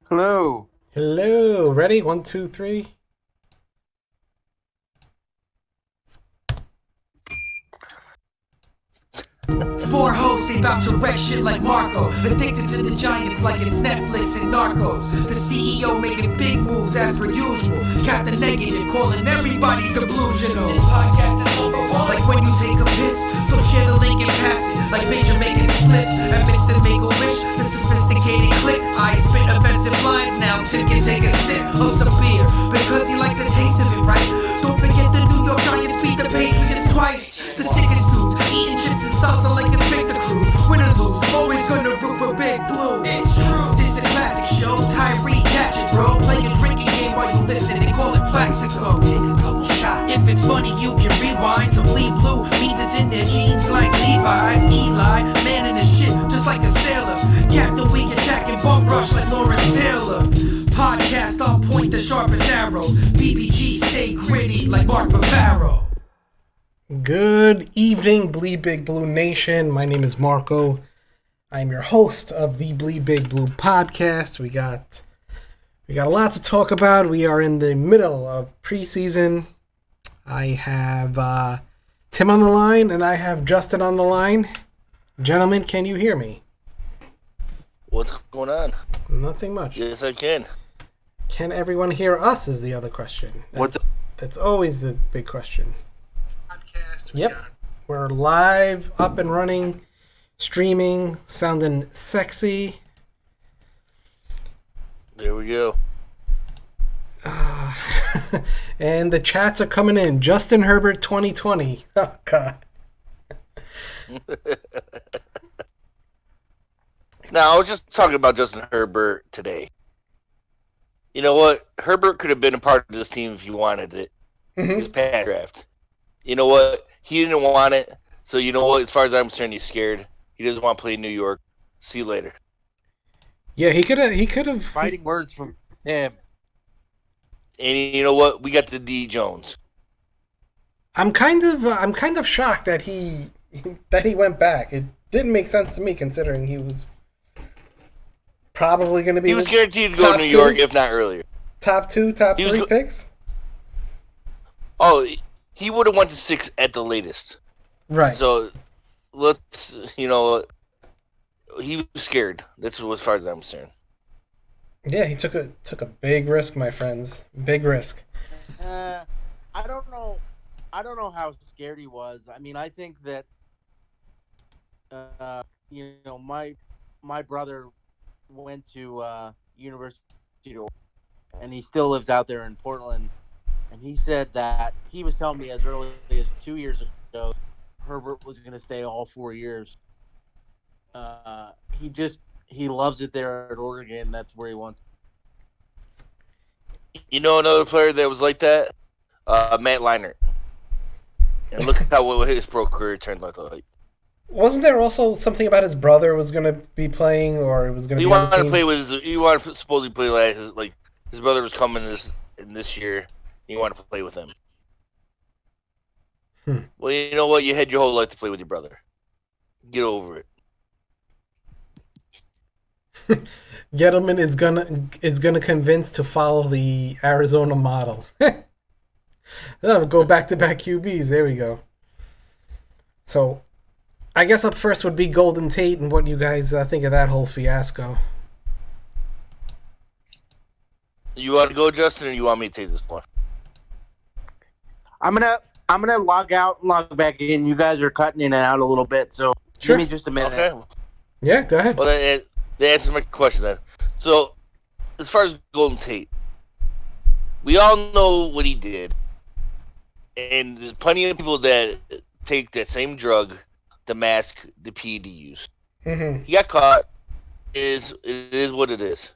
Hello. Hello, ready? One, two, three. Four hoes, they bout to wreck shit like Marco. Addicted to the Giants like it's Netflix and Narcos. The CEO making big moves as per usual. Captain Negative calling everybody delusional. This podcast is number one. Like when you take a piss, so share the link and pass it. Like Major making splits and Mr. Make a Wish. The sophisticated click. I spit offensive lines. Now Tim can take a sip of some beer because he likes the taste of it, right? Don't forget the New York Giants beat the Patriots twice. The sickest dudes eating chips and salsa like it's Victor Cruz. Win or lose, always gonna root for Big Blue. It's true. This is a classic show. Tyree, catch it, bro. Play a drinking game while you listen and call it Plaxico. Take a couple shots. If it's funny, you can rewind. To bleed blue means it's in their jeans like Levi's. Eli, man in the shit, just like a sailor. Captain, we attacking bum rush like Lawrence Taylor. Podcast on point, the sharpest arrows. BBG stay gritty like Mark Bavaro. Good evening, Bleedbigblue Nation. My name is Marco. I'm your host of the Bleedbigblue podcast. We got a lot to talk about. We are in the middle of preseason. I have Tim on the line and I have Justin on the line. Gentlemen, can you hear me? What's going on? Nothing much. Yes, I can. Can everyone hear us is the other question. What's That's always the big question. Yep. We're live, up and running, streaming, sounding sexy. There we go. And the chats are coming in. Justin Herbert 2020. Oh, God. Now, I was just talking about Justin Herbert today. You know what? Herbert could have been a part of this team if he wanted it. His past draft. You know what? He didn't want it. So, you know what? As far as I'm concerned, he's scared. He doesn't want to play in New York. See you later. Yeah, he could have. fighting words from him? And you know what? We got the D. Jones. I'm kind of shocked that he went back. It didn't make sense to me considering he was probably going to be. He was guaranteed to go to New York, if not earlier. Top three picks. Oh, he would have went to 6 at the latest. Right. So, he was scared. That's as far as I'm concerned. Yeah, he took a big risk, my friends. Big risk. I don't know. I don't know how scared he was. I mean, I think that my brother went to University of, and he still lives out there in Portland. And he said that he was telling me as early as 2 years ago, Herbert was going to stay all 4 years. He loves it there at Oregon. That's where he wants. You know another player that was like that? Matt Leinart. And look at how his pro career turned out like. Wasn't there also something about his brother was going to be playing, or it was going to He be on wanted the to team? play with he wanted to supposedly play his brother was coming this year. He wanted to play with him. Well, you know what? You had your whole life to play with your brother. Get over it. Gettleman is gonna convince to follow the Arizona model. Go back to back QBs. There we go. So, I guess up first would be Golden Tate and what you guys think of that whole fiasco. You want to go, Justin, or you want me to take this one? I'm gonna log out and log back in. You guys are cutting in and out a little bit, so Sure. give me just a minute. Okay. Yeah, go ahead. Well, that answers my question then. So, as far as Golden Tate, we all know what he did, and there's plenty of people that take that same drug to mask the PED use. Mm-hmm. He got caught. It is what it is.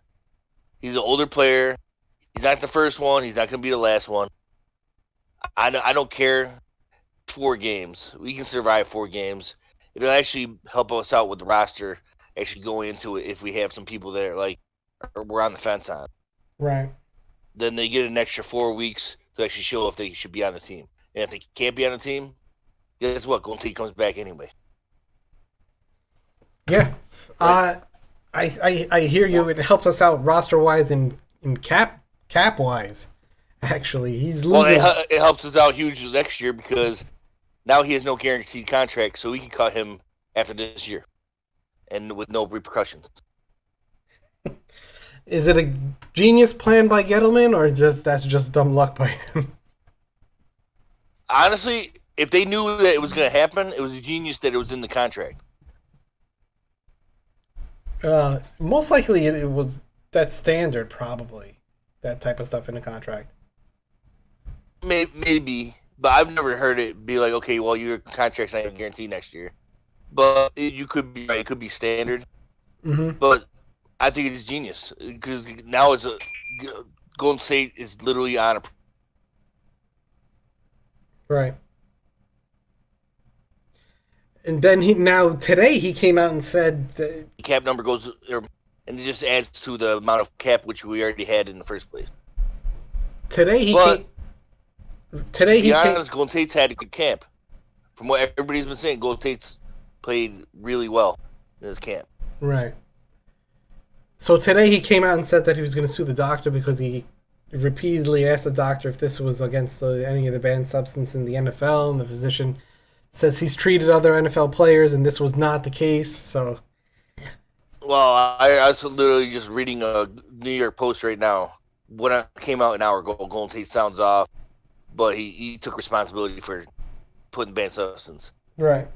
He's an older player. He's not the first one. He's not going to be the last one. I don't care. 4 games. We can survive 4 games. It'll actually help us out with the roster actually going into it if we have some people that we're on the fence on. Right. Then they get an extra 4 weeks to actually show if they should be on the team. And if they can't be on the team, guess what? Golden Tate comes back anyway. Yeah. Right. I hear you. It helps us out roster wise and in cap wise. Actually, he's Well, losing. it helps us out huge next year because now he has no guaranteed contract, so we can cut him after this year, and with no repercussions. Is it a genius plan by Gettleman, or that's just dumb luck by him? Honestly, if they knew that it was going to happen, it was a genius that it was in the contract. Most likely it was that standard, probably that type of stuff in the contract. Maybe, but I've never heard it be like, okay, well, your contract's not even guaranteed next year. But you could be right; it could be standard. Mm-hmm. But I think it's genius because now it's Golden State is literally on a Right. And then today he came out and said that cap number goes, and it just adds to the amount of cap which we already had in the first place. today he But came. Today to he be came. honest, Golden State's had a good camp. From what everybody's been saying, Golden State's played really well in this camp. Right. So today he came out and said that he was going to sue the doctor because he repeatedly asked the doctor if this was against any of the banned substance in the NFL, and the physician says he's treated other NFL players and this was not the case. So Well, I was literally just reading a New York Post right now. When it came out an hour ago, Golden State sounds off, but he took responsibility for putting banned substance. right.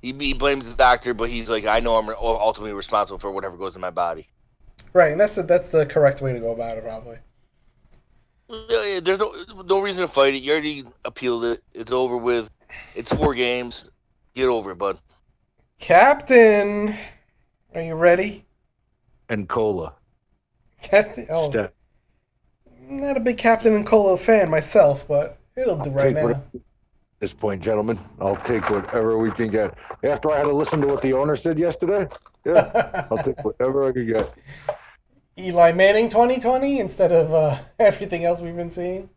He blames the doctor, but he's like, I know I'm ultimately responsible for whatever goes in my body. Right, and that's the correct way to go about it, probably. Yeah, there's no reason to fight it. You already appealed it. It's over with. It's 4 games. Get over it, bud. Captain, are you ready? And cola. Captain, Steph. I'm not a big Captain and Colo fan myself, but it'll do right Take now. At this point, gentlemen, I'll take whatever we can get. After I had to listen to what the owner said yesterday, yeah, I'll take whatever I can get. Eli Manning 2020 instead of everything else we've been seeing.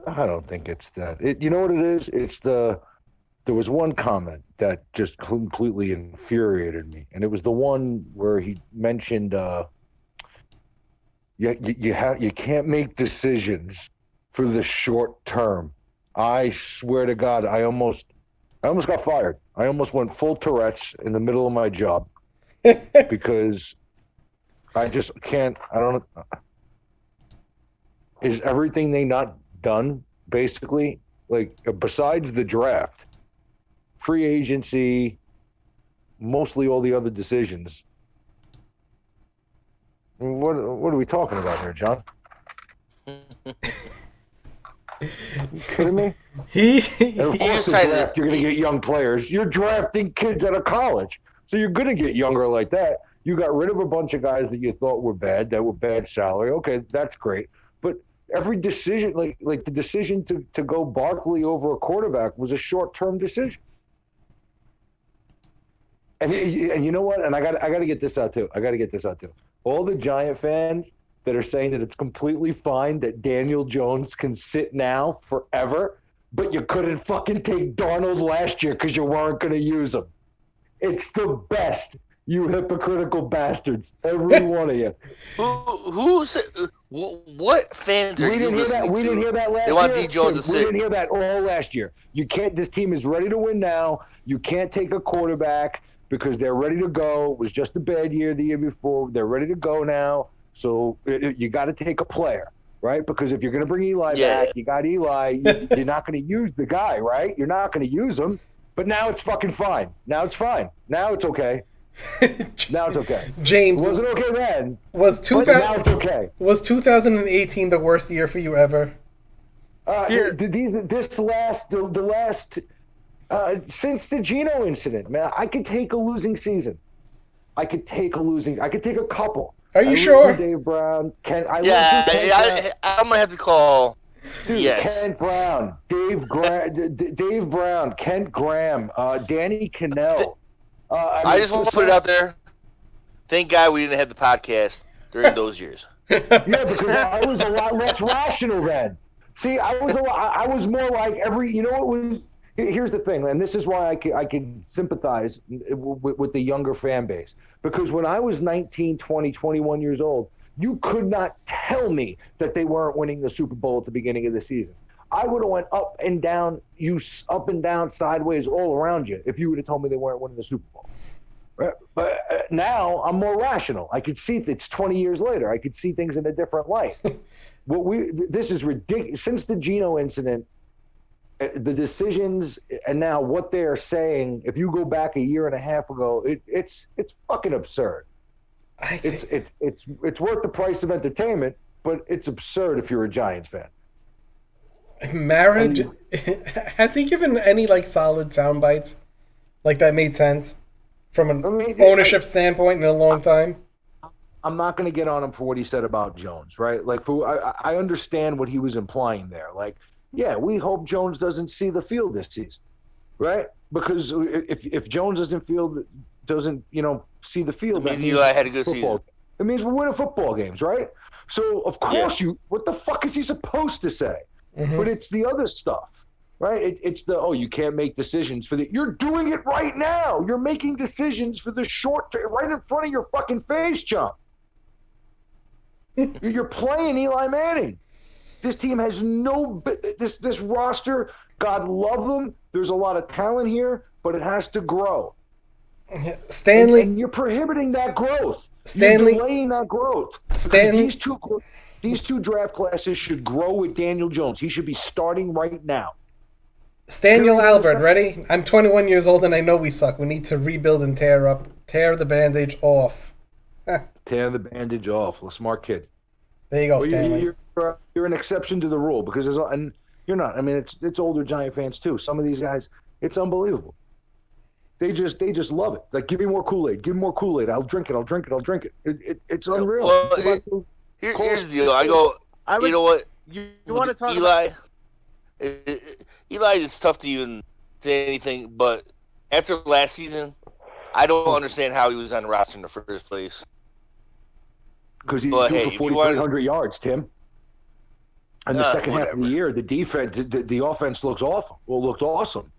I don't think it's that. You know what it is? There was one comment that just completely infuriated me, and it was the one where he mentioned you can't make decisions for the short term. I swear to God, I almost got fired. I almost went full Tourette's in the middle of my job because I just can't. I don't. Is everything they not done basically, like, besides the draft, free agency, mostly all the other decisions? I mean, what are we talking about here, John? You kidding me? And of course, the draft, you're going to get young players. You're drafting kids out of college, so you're going to get younger like that. You got rid of a bunch of guys that you thought were bad, that were bad salary. Okay, that's great. But every decision, like the decision to go Barkley over a quarterback, was a short-term decision. And you know what? And I got to get this out too. All the Giant fans that are saying that it's completely fine that Daniel Jones can sit now forever, but you couldn't fucking take Darnold last year because you weren't going to use him. It's the best, you hypocritical bastards, every one of you. Who said? What fans are you listening to? We didn't hear that last year. They want D. Jones to sit. We didn't hear that all last year. You can't. This team is ready to win now. You can't take a quarterback because they're ready to go. It was just a bad year the year before. They're ready to go now. So you got to take a player, right? Because if you're going to bring Eli back, you got Eli. You're not going to use the guy, right? You're not going to use him. But now it's fucking fine. Now it's fine. Now it's okay. Now it's okay. James, it wasn't okay then. Was now it's okay. Was 2018 the worst year for you ever? Since the Geno incident, man, I could take a losing season. I could take a couple. Are you sure? Dave Brown. I'm gonna have to call. Dude, yes. Kent Brown, Dave Brown, Kent Graham, Danny Cannell. I just want to put it out there. Thank God we didn't have the podcast during those years. Yeah, because I was a lot less rational then. See, I was more like you know what was. Here's the thing, and this is why I can sympathize with the younger fan base. Because when I was 19, 20, 21 years old, you could not tell me that they weren't winning the Super Bowl at the beginning of the season. I would have went up and down, sideways, all around you if you would have told me they weren't winning the Super Bowl. Right? But now I'm more rational. I could see it's 20 years later. I could see things in a different light. This is ridiculous. Since the Geno incident, the decisions and now what they're saying, if you go back a year and a half ago, it's fucking absurd. It's worth the price of entertainment, but it's absurd if you're a Giants fan. Marriage? Has he given any like solid sound bites? Like that made sense from an ownership standpoint in a long time? I'm not going to get on him for what he said about Jones, right? Like, I understand what he was implying there. Like, yeah, we hope Jones doesn't see the field this season, right? Because if Jones doesn't see the field, that means Eli had a good season. It means we're winning football games, right? So of course what the fuck is he supposed to say? Mm-hmm. But it's the other stuff, right? It's you can't make decisions you're doing it right now. You're making decisions for the short term, right in front of your fucking face, chump. You're playing Eli Manning. This team has this roster. God love them. There's a lot of talent here, but it has to grow. Stanley, and you're prohibiting that growth. Stanley, you're delaying that growth. Stanley, these two draft classes should grow with Daniel Jones. He should be starting right now. Staniel Albert, ready? I'm 21 years old and I know we suck. We need to rebuild and tear the bandage off. Tear the bandage off. A smart kid. There you go, Stanley. You're an exception to the rule because and you're not. I mean, it's older Giant fans too. Some of these guys, it's unbelievable. They just love it. Like, give me more Kool-Aid. Give me more Kool-Aid. I'll drink it. I'll drink it. I'll drink it. It's unreal. Well, here's the deal. You know what? You want to talk Eli? Eli, it's tough to even say anything, but after last season, I don't understand how he was on the roster in the first place. Because he's doing for 4,300 yards, Tim. And the second half of the year, the defense, the offense looked awesome. Well, looked awesome,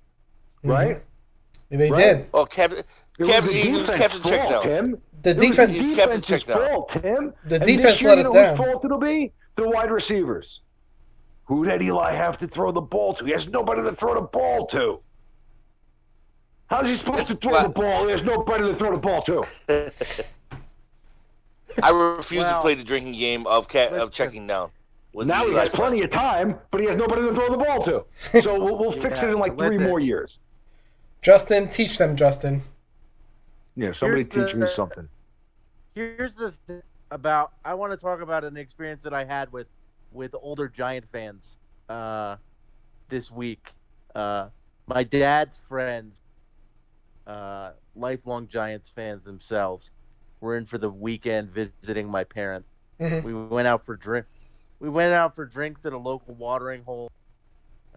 right? Mm-hmm. They did. Oh, Captain checked out. Tim. The defense. He's Captain checked out. Tim. The defense let us down. Whose fault it'll be? The wide receivers. Who did Eli have to throw the ball to? He has nobody to throw the ball to. How's he supposed to throw the ball? He has nobody to throw the ball to. I refuse to play the drinking game of checking down. Now he has plenty of time, but he has nobody to throw the ball to. So we'll fix it in like 3 more years. Justin, teach them, Justin. Yeah, somebody teach me something. Here's the thing I want to talk about an experience that I had with older Giant fans this week. My dad's friends, lifelong Giants fans themselves, were in for the weekend visiting my parents. Mm-hmm. We went out for drinks at a local watering hole.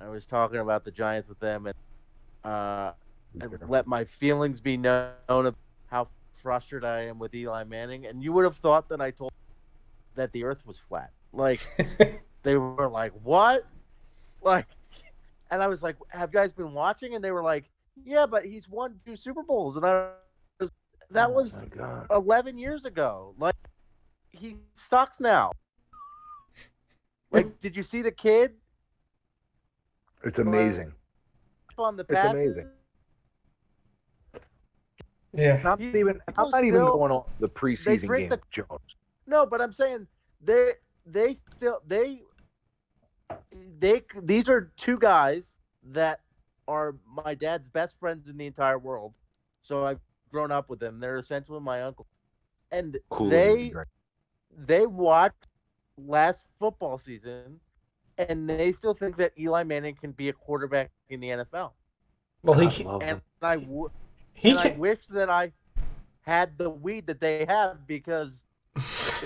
I was talking about the Giants with them, and I let my feelings be known of how frustrated I am with Eli Manning. And you would have thought that I told that the Earth was flat. Like, they were like, "What?" Like, and I was like, "Have you guys been watching?" And they were like, "Yeah, but he's won 2 Super Bowls." And that was 11 years ago. Like, he sucks now. Like, did you see the kid? It's amazing. On the passes? It's amazing. Yeah. I'm not even going on the preseason game, Jones. No, but I'm saying these are 2 guys that are my dad's best friends in the entire world. So I've grown up with them. They're essentially my uncle. And they watched last football season, and they still think that Eli Manning can be a quarterback in the NFL. Well, I wish that I had the weed that they have, because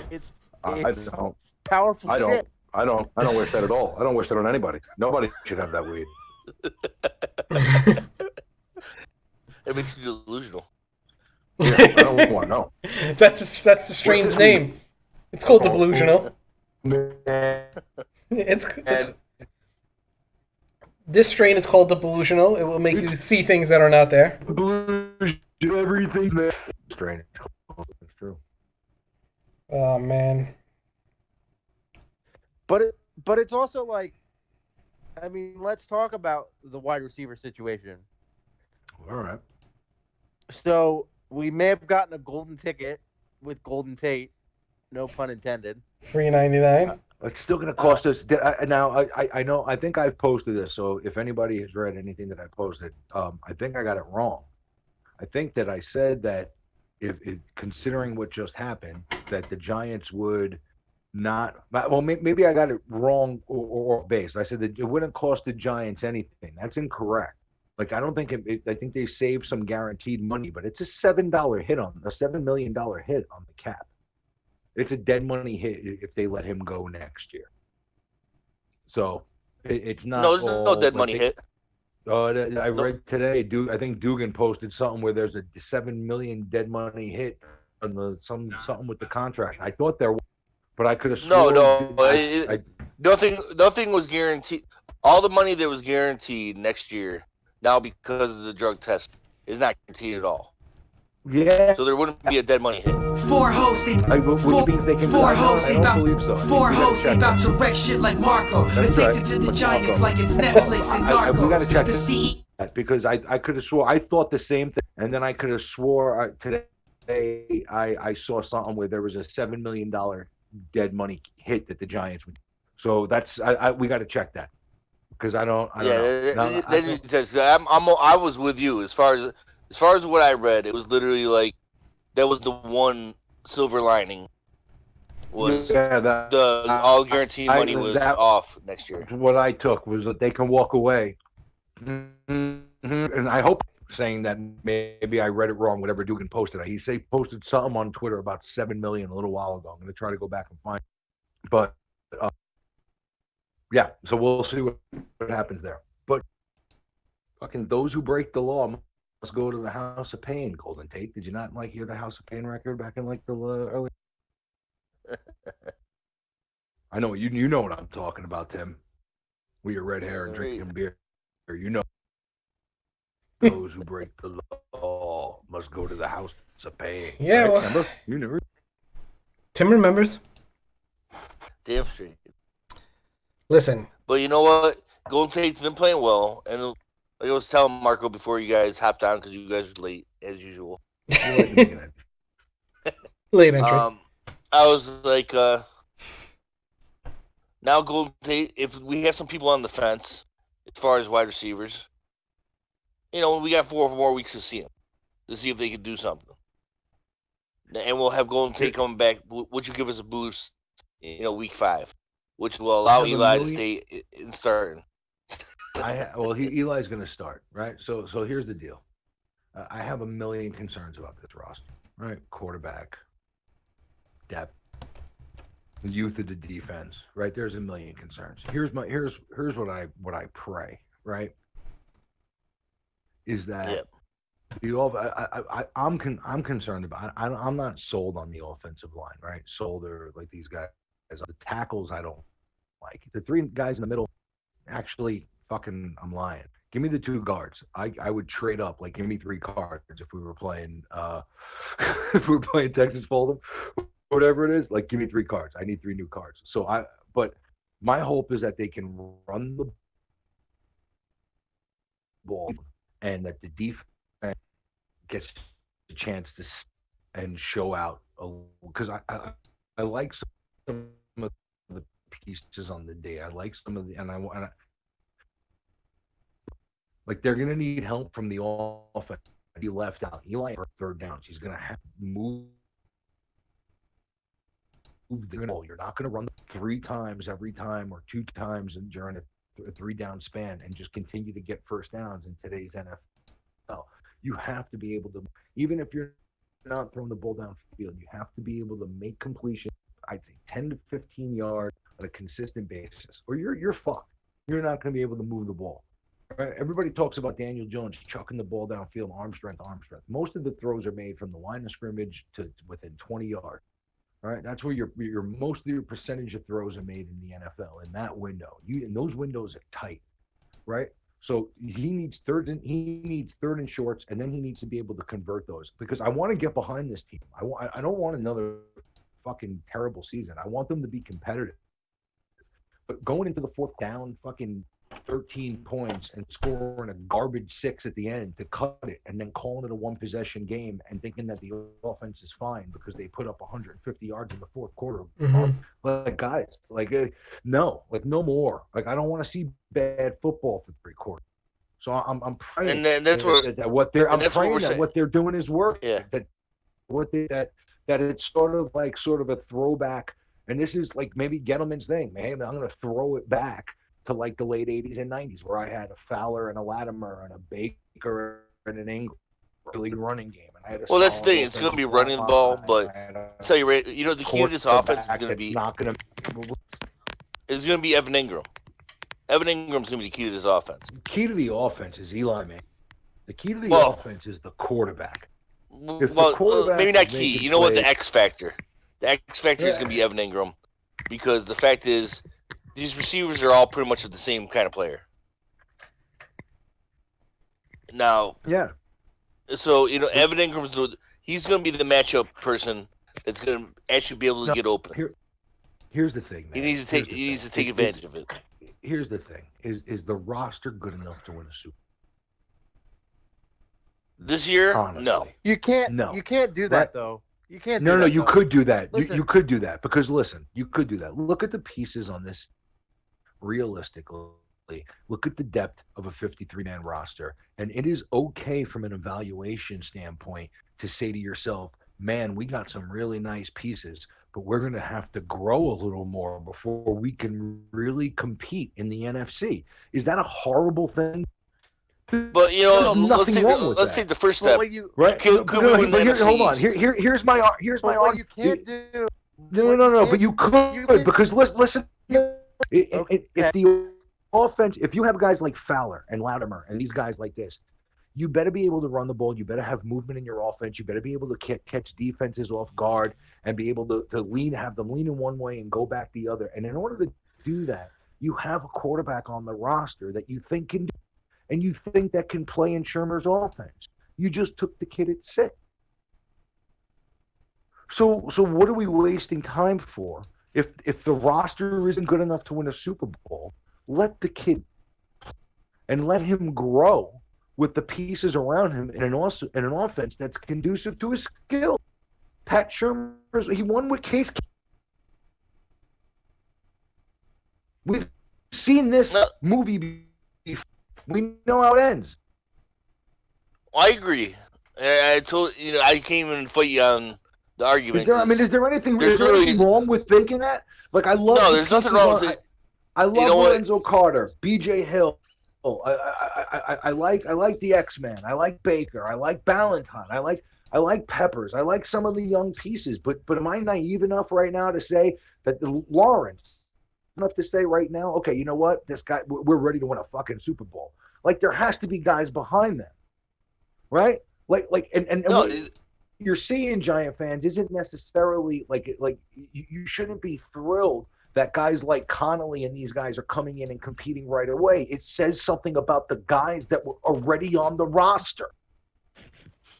it's powerful shit. I don't wish that at all. I don't wish that on anybody. Nobody should have that weed. It makes you delusional. Yeah, I don't want to know. That's the strange name. It's called delusional. It's This strain is called delusional. It will make you see things that are not there. Everything there. Strange. It's true. Oh man. But it's also like, I mean, let's talk about the wide receiver situation. All right. So we may have gotten a golden ticket with Golden Tate, no pun intended. $3.99. It's still going to cost us. Now, I know. I think I've posted this. So if anybody has read anything that I posted, I think I got it wrong. I think that I said that if considering what just happened, that the Giants would not. Well, maybe I got it wrong or base. I said that it wouldn't cost the Giants anything. That's incorrect. Like I don't think I think they saved some guaranteed money, but it's a $7 hit on the cap. It's a dead money hit if they let him go next year. So it's not No, there's no all dead like money hit. I No, read today. I think Dugan posted something where there's a 7 million dead money hit on something with the contract. I thought there was, but I could have no, swore no. I Nothing was guaranteed. All the money that was guaranteed next year, now because of the drug test, is not guaranteed at all. yeah. So there wouldn't be a dead money hit. Four hosts, they Which means they can. four hosts, I they don't about believe so. I think four we gotta hosts, they check about that. to wreck shit like Marco. That's Addicted right. to the Like Giants Marco. like it's Netflix and We got to Narcos. check The this CE because I could have swore I thought the same thing, and then I could have swore today I saw something where there was a $7 million dead money hit that the Giants would. So that's we got to check that because I don't know. Yeah, Now I was with you as far as what I read. It was literally like that was the one silver lining was yeah, that the all guaranteed money was that off next year. what I took was that they can walk away. And I hope saying that maybe I read it wrong. Whatever Dugan posted, he posted something on Twitter about 7 million a little while ago. I'm going to try to go back and find, it. But yeah, so we'll see what happens there. But fucking those who break the law must go to the House of Pain. Golden Tate, did you not like hear the House of Pain record back in like the early? I know you know what I'm talking about, Tim. With your red hair and drinking beer, you know. Those who break the law must go to the House of Pain. Yeah, right? well, Remember? You never. Tim remembers. Damn straight. Listen, But you know what? Golden Tate's been playing well, and like I was telling Marco before you guys hopped on because you guys were late as usual. late entry. I was like, now Golden Tate. If we have some people on the fence as far as wide receivers, we got 4 more weeks to see them to see if they can do something, and we'll have Golden Tate coming back, which will give us a boost, week 5, which will allow Eli to stay in starting. Eli's going to start, right? So here's the deal. I have a million concerns about this roster, right? Quarterback, depth, the youth of the defense, right? There's a million concerns. Here's what I pray, right? Is that Yep. I'm concerned about. I'm not sold on the offensive line, right? Sold or like these guys. The tackles I don't like. The 3 guys in the middle, actually, fucking, I'm lying. Give me the 2 guards. I would trade up. Like, give me 3 cards if we were playing if we were playing Texas Hold'em, whatever it is. Like, give me 3 cards. I need 3 new cards. But my hope is that they can run the ball and that the defense gets a chance to and show out because I like some of the pieces on the day. I like some of the and I like they're gonna need help from the offense. He left out. Eli for 3rd downs. He's gonna have to move the ball. You're not gonna run 3 times every time or 2 times during a 3-down span and just continue to get 1st downs in today's NFL. You have to be able to, even if you're not throwing the ball downfield, you have to be able to make completion. I'd say 10 to 15 yards on a consistent basis, or you're fucked. You're not going to be able to move the ball. Right? Everybody talks about Daniel Jones chucking the ball downfield, arm strength. Most of the throws are made from the line of scrimmage to within 20 yards. Right? That's where your most of your percentage of throws are made in the NFL in that window. And those windows are tight. right? So he needs third and shorts, and then he needs to be able to convert those because I want to get behind this team. I don't want another fucking terrible season. I want them to be competitive. But going into the fourth down, fucking 13 points and scoring a garbage six at the end to cut it, and then calling it a one possession game and thinking that the offense is fine because they put up 150 yards in the fourth quarter. Mm-hmm. Like guys, no, like no more. Like I don't want to see bad football for 3 quarters. So I'm praying And then that's what that what they're and that's what we're praying that saying. what they're doing is working. Yeah. That it's sort of a throwback. And this is like maybe Gettleman's thing, man. I'm going to throw it back to like the late 80s and 90s where I had a Fowler and a Latimer and a Baker and an Ingram, really running game. And I had a Well, that's the solid thing. It's going to be offensive running the line, ball, and but I had a I'll tell you right. You know, the key to this offense is quarterback going to that's be not going to. Evan Ingram. Evan Ingram's going to be the key to this offense. The key to the offense is Eli, man. The key to the Well, offense is the quarterback. Maybe not is key. making You know what? The plays- X factor. The X factor is going to be Yeah. Evan Ingram, because the fact is, these receivers are all pretty much of the same kind of player. Now, Yeah. so Evan Ingram's he's going to be the matchup person that's going to actually be able to No, get open. Here's the thing, man. He needs to take advantage of it. Here's the thing: is the roster good enough to win a Super This year, Honestly. no. You can't. No. You can't do Right. that though. You can't. No, do no, that, you though. could do that. Listen. You could do that because listen, you could do that. Look at the pieces on this realistically. Look at the depth of a 53-man roster, and it is okay from an evaluation standpoint to say to yourself, "Man, we got some really nice pieces, but we're going to have to grow a little more before we can really compete in the NFC." Is that a horrible thing? But There's nothing wrong with let's that. take the first But step. what you Right? Could we win the NFC hold on. East? Here's my but what you argument. can't do. No. But you could because listen. If the offense, if you have guys like Fowler and Latimer and these guys like this, you better be able to run the ball. You better have movement in your offense. You better be able to catch defenses off guard and be able to have them lean in one way and go back the other. And in order to do that, you have a quarterback on the roster that you think can do, and you think that can play in Shermer's offense. You just took the kid at 6. So what are we wasting time for? If the roster isn't good enough to win a Super Bowl, let the kid play and let him grow with the pieces around him in an offense that's conducive to his skill. Pat Shermer, he won with Case. We've seen this movie before. We know how it ends. I agree. I can't even fight you on the argument. Is there anything wrong with thinking that? Like I love. No, there's nothing wrong with it. I love Lorenzo Carter, B.J. Hill. I like the X-Men. I like Baker. I like Ballantyne. I like Peppers. I like some of the young pieces. But am I naive enough right now to say that Lawrence enough to say right now? Okay, you know what? This guy, we're ready to win a fucking Super Bowl. Like there has to be guys behind them, right? And no, what you're seeing, Giant fans, isn't necessarily like you shouldn't be thrilled that guys like Connolly and these guys are coming in and competing right away. It says something about the guys that were already on the roster.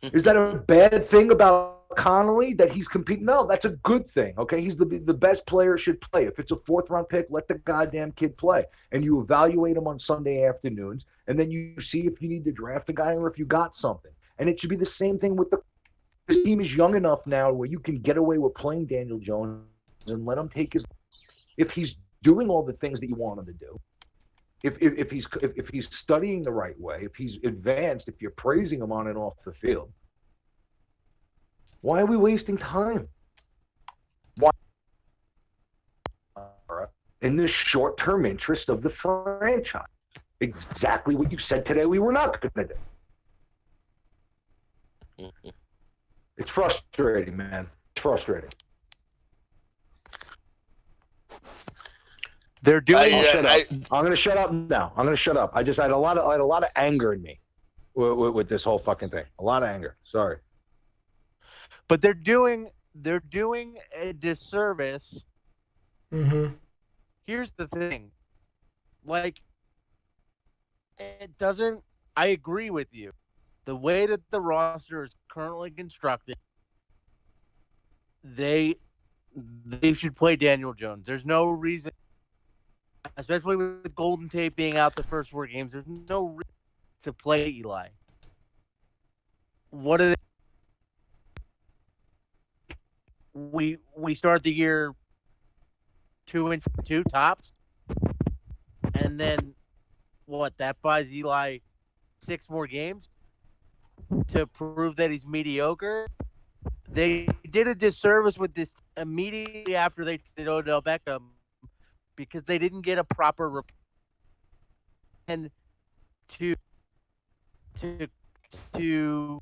Is that a bad thing about Connolly that he's competing? No, that's a good thing. Okay, he's the best player should play. If it's a 4th-round pick, let the goddamn kid play. And you evaluate him on Sunday afternoons, and then you see if you need to draft a guy or if you got something. And it should be the same thing with this team is young enough now where you can get away with playing Daniel Jones and let him take his. If he's doing all the things that you want him to do, if he's studying the right way, if he's advanced, if you're praising him on and off the field, why are we wasting time? Why? In the short-term interest of the franchise, exactly what you said today we were not going to do. It's frustrating, man. It's frustrating. They're doing. I'm going to shut up now. I'm going to shut up. I had a lot of anger in me with this whole fucking thing. A lot of anger. Sorry. But they're doing a disservice. Mm-hmm. Here's the thing. Like it doesn't. I agree with you. The way that the roster is currently constructed, they should play Daniel Jones. There's no reason, especially with Golden Tate being out the first 4 games. There's no reason to play Eli. What are they? We start the year 2-2 tops, and then what? That buys Eli 6 more games to prove that he's mediocre. They did a disservice with this immediately after they did Odell Beckham because they didn't get a proper and to to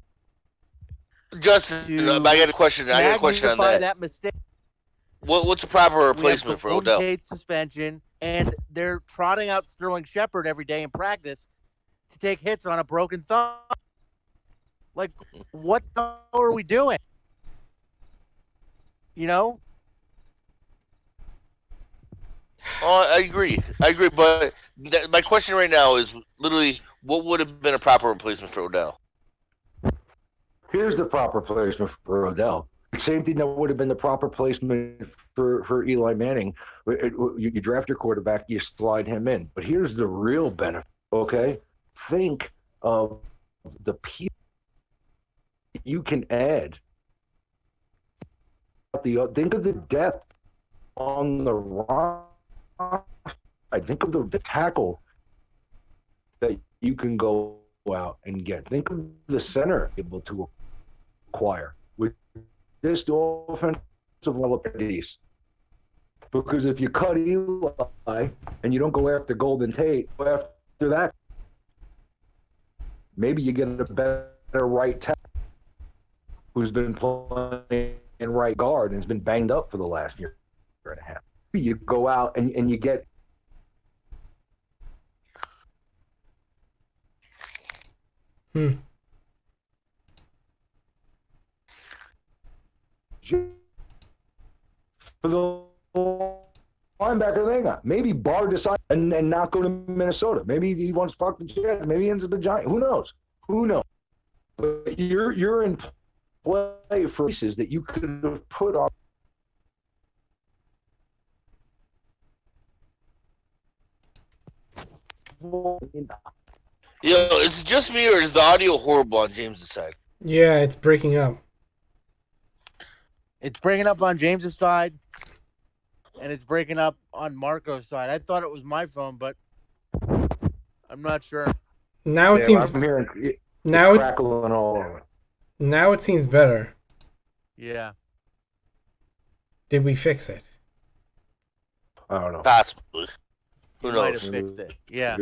Justin, I got a question. I got a question on magnify that. that mistake. What's a proper We have replacement for Golden Odell? Tate suspension, and they're trotting out Sterling Shepard every day in practice to take hits on a broken thumb. Like, what the hell are we doing? You know? Oh, I agree. But my question right now is literally, what would have been a proper replacement for Odell? Here's the proper placement for Odell. Same thing that would have been the proper placement for Eli Manning. You draft your quarterback, you slide him in. But here's the real benefit, okay? Think of the people you can add. Think of the depth on the roster. I think of the tackle that you can go out and get. Think of the center able to acquire with this offensive abilities. Because if you cut Eli and you don't go after Golden Tate, go after that, maybe you get a better right tackle who's been playing in right guard and has been banged up for the last year and a half. You go out and you get for the linebacker they got. Maybe Barr decides and not go to Minnesota. Maybe he wants to fuck the Jets. Maybe he ends up a Giant. Who knows? But you're in play for pieces that you could have put on. It's just me, or is the audio horrible on James' side? Yeah, it's breaking up. It's breaking up on James's side, and it's breaking up on Marco's side. I thought it was my phone, but I'm not sure. Now it seems. I'm hearing Now it's crackling all over. Now it seems better. Yeah. Did we fix it? I don't know. Possibly. Who Might have knows? fixed it. Yeah.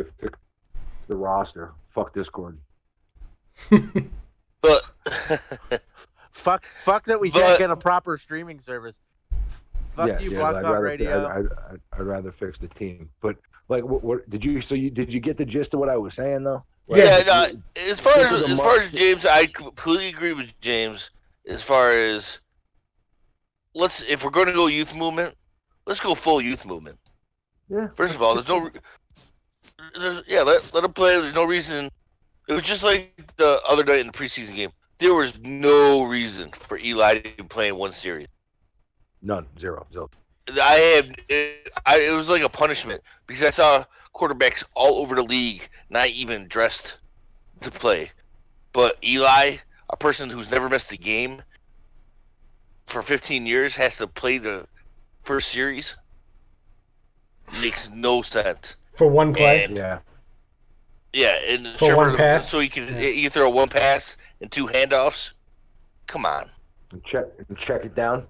The roster. Fuck Discord. But Fuck that we can't get a proper streaming service. Fuck you, Block I'd Talk rather, Radio. I'd rather fix the team. But like, what did you? So did you get the gist of what I was saying though? Yeah. no, as far as James, I completely agree with James. As far as if we're going to go youth movement, let's go full youth movement. Yeah. First of all, let them play. There's no reason. It was just like the other night in the preseason game. There was no reason for Eli to play in one series. None. Zero. It was like a punishment because I saw quarterbacks all over the league not even dressed to play. But Eli, a person who's never missed a game for 15 years, has to play the first series. Makes no sense. For one play? And, Yeah. For Shepard, one pass? So you throw one pass and 2 handoffs. Come on. And check it down.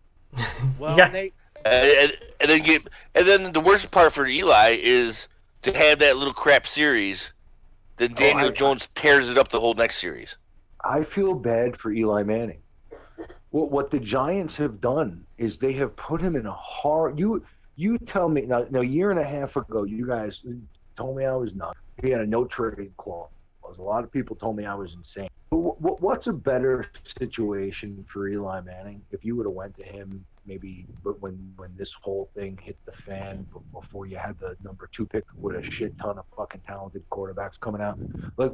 Well, Yeah. Nate, and then the worst part for Eli is to have that little crap series. Then Daniel Jones tears it up the whole next series. I feel bad for Eli Manning. What the Giants have done is they have put him in a hard. You tell me now. A year and a half ago, you guys told me I was nuts. He had a no trade clause. A lot of people told me I was insane. But what's a better situation for Eli Manning if you would have went to him maybe when this whole thing hit the fan before you had the number 2 pick with a shit ton of fucking talented quarterbacks coming out. Like,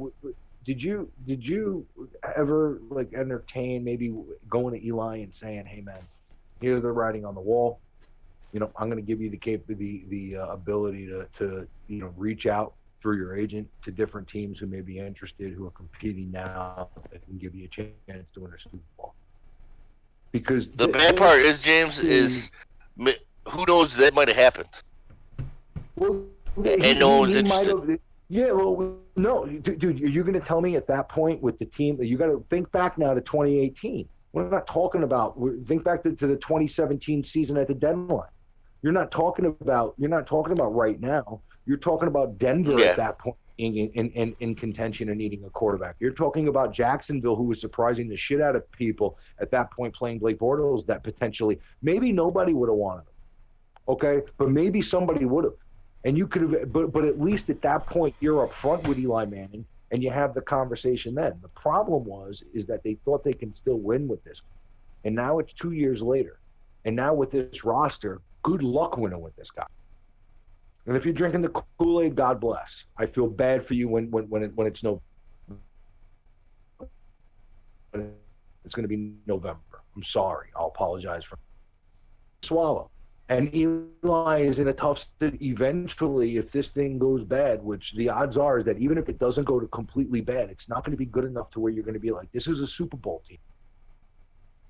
did you ever like entertain maybe going to Eli and saying, "Hey man, here's the writing on the wall. I'm going to give you the ability to reach out through your agent to different teams who may be interested, who are competing now, that can give you a chance to win a Super Bowl." Because the bad part is, James, is who knows, that might have happened. Well, And no one's interested. Yeah, well, no, dude, you're going to tell me at that point with the team that you got to think back now to 2018. We're not talking about. Think back to the 2017 season at the deadline. You're not talking about right now. You're talking about Denver at that point in contention and needing a quarterback. You're talking about Jacksonville, who was surprising the shit out of people at that point, playing Blake Bortles, that potentially maybe nobody would have wanted him. Okay, but maybe somebody would have. And you could have, but at least at that point, you're up front with Eli Manning, and you have the conversation then. The problem is that they thought they can still win with this. And now it's 2 years later. And now with this roster, good luck winning with this guy. And if you're drinking the Kool-Aid, God bless. I feel bad for you when it's no. It's going to be November. I'm sorry. I'll apologize for swallow. And Eli is in a tough state eventually if this thing goes bad, which the odds are is that even if it doesn't go to completely bad, it's not going to be good enough to where you're going to be like, this is a Super Bowl team.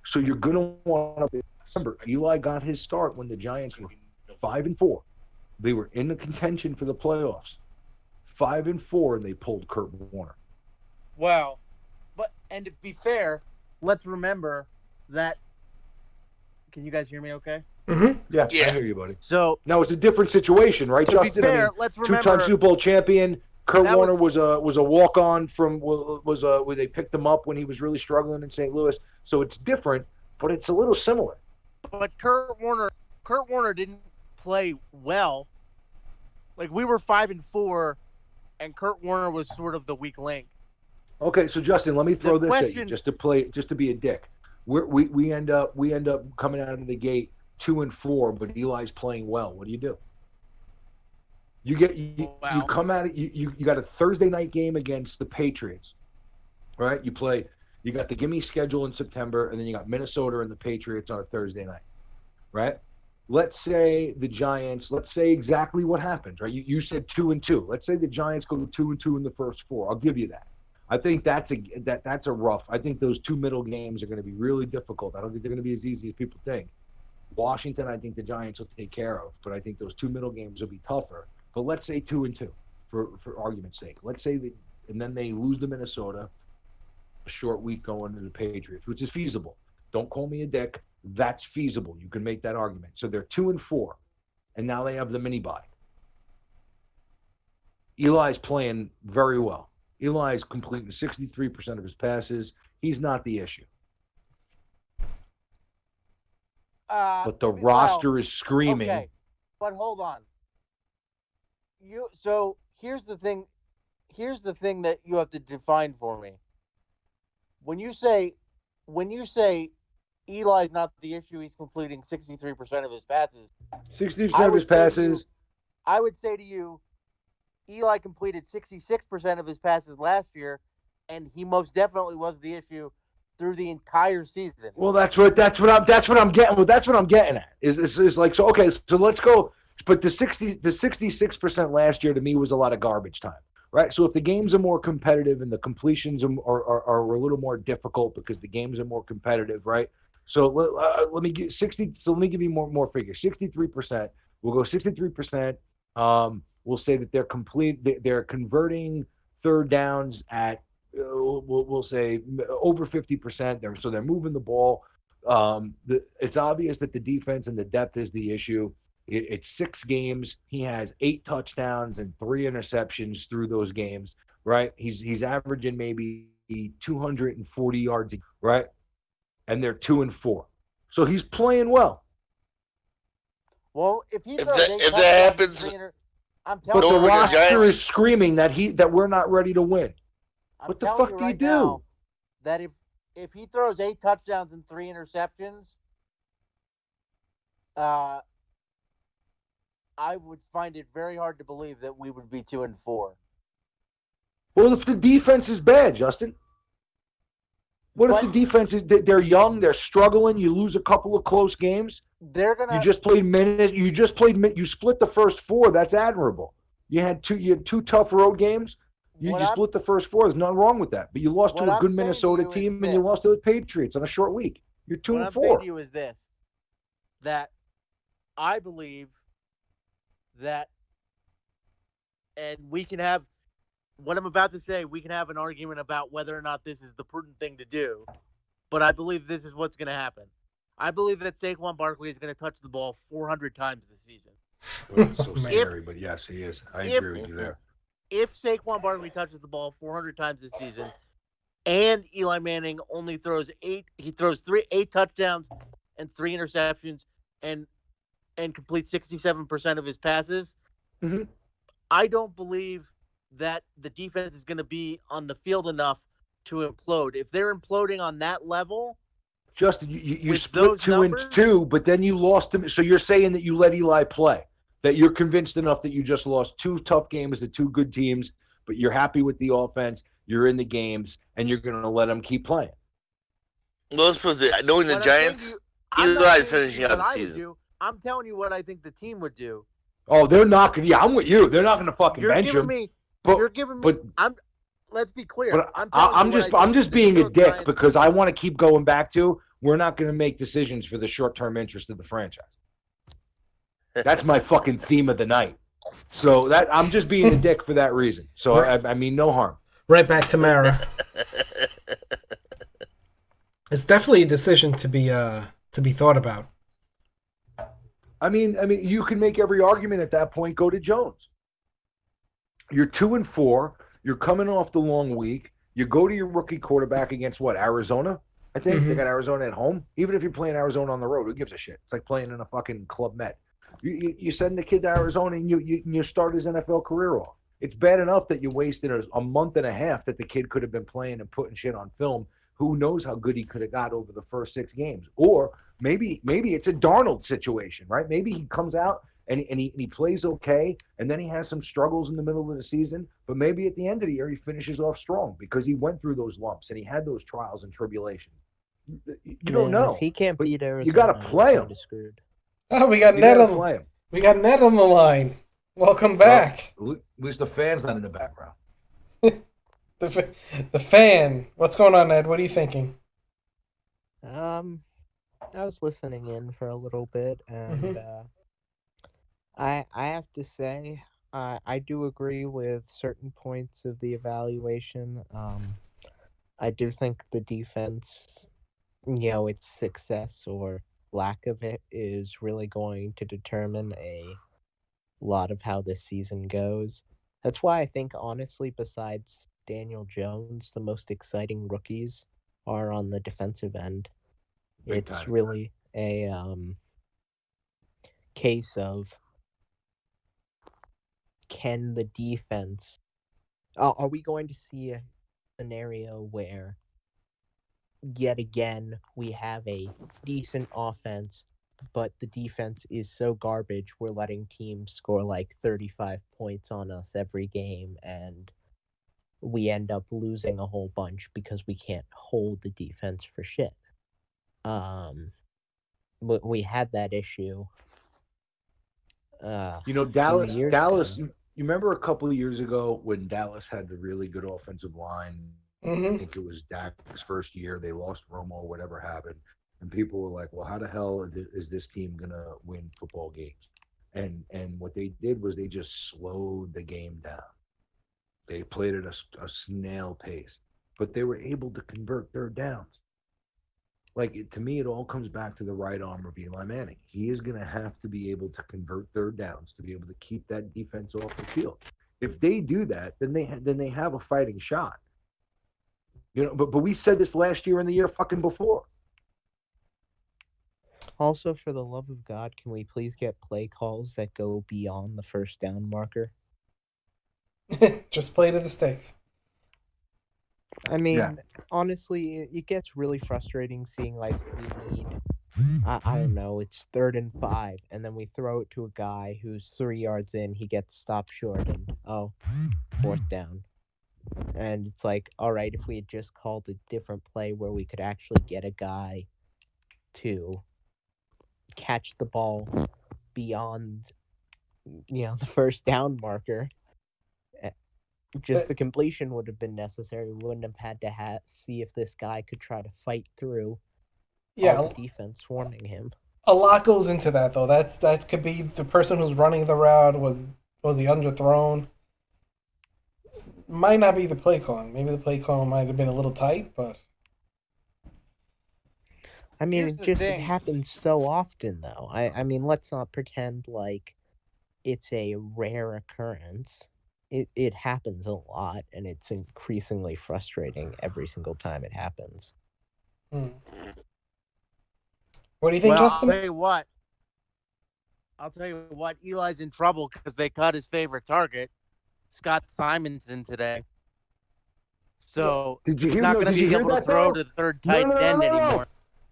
So you're going to want to remember, Eli got his start when the Giants were 5-4. They were in the contention for the playoffs. 5-4, and they pulled Kurt Warner. Well, and to be fair, let's remember that. Can you guys hear me okay? Mm-hmm. Yeah, I hear you, buddy. So now it's a different situation, right, Justin? To be fair, let's remember, two-time Super Bowl champion. Kurt Warner was a walk-on from where they picked him up when he was really struggling in St. Louis. So it's different, but it's a little similar. But Kurt Warner didn't play well. Like, we were 5-4, and Kurt Warner was sort of the weak link. Okay, so Justin, let me throw this at you just to be a dick. We end up coming out of the gate 2-4, but Eli's playing well. What do? You come out of you got a Thursday night game against the Patriots, right? You got the gimme schedule in September, and then you got Minnesota and the Patriots on a Thursday night, right? Let's say the Giants. Let's say exactly what happened, right? You said 2-2. Let's say the Giants go 2-2 in the first 4. I'll give you that. I think that's a rough. I think those 2 middle games are going to be really difficult. I don't think they're going to be as easy as people think. Washington, I think the Giants will take care of, but I think those 2 middle games will be tougher. But let's say 2-2 for argument's sake. Let's say and then they lose to Minnesota, a short week going to the Patriots, which is feasible. Don't call me a dick. That's feasible. You can make that argument. So they're 2-4, and now they have the mini bye. Eli's playing very well. Eli's completing 63% of his passes. He's not the issue. But the roster is screaming. Okay, but hold on. So here's the thing. Here's the thing that you have to define for me. When you say Eli's not the issue, he's completing 63% of his passes. 63% of his passes. I would say to you, Eli completed 66% of his passes last year, and he most definitely was the issue through the entire season. Well, that's what I'm getting. Well, that's what I'm getting at. Is like, so okay, so let's go. But the 66% last year to me was a lot of garbage time, right? So if the games are more competitive and the completions are a little more difficult because the games are more competitive, right? So let me give 60. So let me give you more figures. 63%. We'll go 63%. We'll say that they're converting third downs at we'll say over 50%. They're moving the ball. It's obvious that the defense and the depth is the issue. It's 6 games. He has 8 touchdowns and 3 interceptions through those games, right? He's averaging maybe 240 yards, right? And they're 2-4. So he's playing well. Well, if that happens, I'm telling but you, the roster is screaming that we're not ready to win. What the fuck do you do? That if he throws 8 touchdowns and 3 interceptions, uh, I would find it very hard to believe that we would be 2-4. Well, if the defense is bad, Justin. What if But the defense is they're young, they're struggling, you lose a couple of close games? they're You gonna. just played minutes, you split the first four. That's admirable. You had two tough road games. You What you I'm split the first four. There's nothing wrong with that. But you lost what to a I'm good saying to Minnesota you is team and you this. lost to the Patriots on a short week. You're two What and I'm saying to four. you is this: that I believe that, and we can have what I'm about to say. We can have an argument about whether or not this is the prudent thing to do. But I believe this is what's going to happen. I believe that Saquon Barkley is going to touch the ball 400 times this season. Well, it's so Man. scary, but yes, he is. I If agree with you there. if Saquon Barkley touches the ball 400 times this season, and Eli Manning only throws eight touchdowns and 3 interceptions, and completes 67% of his passes, Mhm. I don't believe that the defense is going to be on the field enough to implode. If they're imploding on that level, Justin, you with split those 2-2, numbers, but then you lost him. So you're saying that you let Eli play, that you're convinced enough that you just lost two tough games to two good teams, but you're happy with the offense, you're in the games, and you're going to let him keep playing. Well, let's put it. Knowing the what I'm saying to Giants, you, I'm not Eli's saying to you finishing out what the I would season. do. I'm telling you what I think the team would do. Oh, they're not going to. Yeah, I'm with you. They're not going to fucking You're bench giving him. me. But, You're giving me. but, Let's be clear. but I'm telling you what I I'm think just the New being a York dick Giants would because I do. want to keep going back to we're not going to make decisions for the short term interest of the franchise. That's my fucking theme of the night. So that I'm just being a dick for that reason. So I mean, no harm. Right back to Mara. It's definitely a decision to be thought about. I mean, you can make every argument at that point. Go to Jones. You're 2-4. You're coming off the long week. You go to your rookie quarterback against what? Arizona. I think they got Arizona at home. Even if you're playing Arizona on the road, who gives a shit? It's like playing in a fucking Club Med. You send the kid to Arizona and you start his NFL career off. It's bad enough that you wasted a month and a half that the kid could have been playing and putting shit on film. Who knows how good he could have got over the first 6 games? Or maybe it's a Darnold situation, right? Maybe he comes out and he plays okay, and then he has some struggles in the middle of the season. But maybe at the end of the year he finishes off strong because he went through those lumps and he had those trials and tribulations. You don't Man, if know, he can't but beat you got to Arizona, we're play him. kind of screwed. Oh, we got You Ned got to on. play him. We got Ned on the line. Welcome back. Well, at least the fan's not in the background. The fan. What's going on, Ned? What are you thinking? I was listening in for a little bit, and I have to say, I do agree with certain points of the evaluation. I do think the defense, its success or lack of it is really going to determine a lot of how this season goes. That's why I think, honestly, besides Daniel Jones, the most exciting rookies are on the defensive end. Big It's time. really a case of can the defense. Are we going to see a scenario where, yet again, we have a decent offense, but the defense is so garbage we're letting teams score like 35 points on us every game, and we end up losing a whole bunch because we can't hold the defense for shit. But we had that issue. Dallas. Years ago. You remember a couple of years ago when Dallas had the really good offensive line? I think it was Dak's first year. They lost Romo, whatever happened, and people were like, "Well, how the hell is this team gonna win football games?" And what they did was they just slowed the game down. They played at a snail pace, but they were able to convert third downs. To me, it all comes back to the right arm of Eli Manning. He is going to have to be able to convert third downs to be able to keep that defense off the field. If they do that, then they have a fighting shot. But we said this last year and the year fucking before. Also, for the love of God, can we please get play calls that go beyond the first down marker? Just play to the stakes. I mean, honestly, it gets really frustrating seeing, like, we need I don't know, it's 3rd and 5, and then we throw it to a guy who's 3 yards in, he gets stopped short, and 4th down. And it's like, all right, if we had just called a different play where we could actually get a guy to catch the ball beyond, the 1st down marker, just the completion would have been necessary. We wouldn't have had to see if this guy could try to fight through all the defense swarming him. A lot goes into that, though. That could be the person who's running the route. Was he underthrown? Might not be the play calling. Maybe the play calling might have been a little tight, but I mean, it happens so often, though. I mean, let's not pretend like it's a rare occurrence. It happens a lot, and it's increasingly frustrating every single time it happens. What do you think, Justin? I'll tell you what. Eli's in trouble because they cut his favorite target, Scott Simonson, today. So he's not going to be able to throw to the third tight end anymore.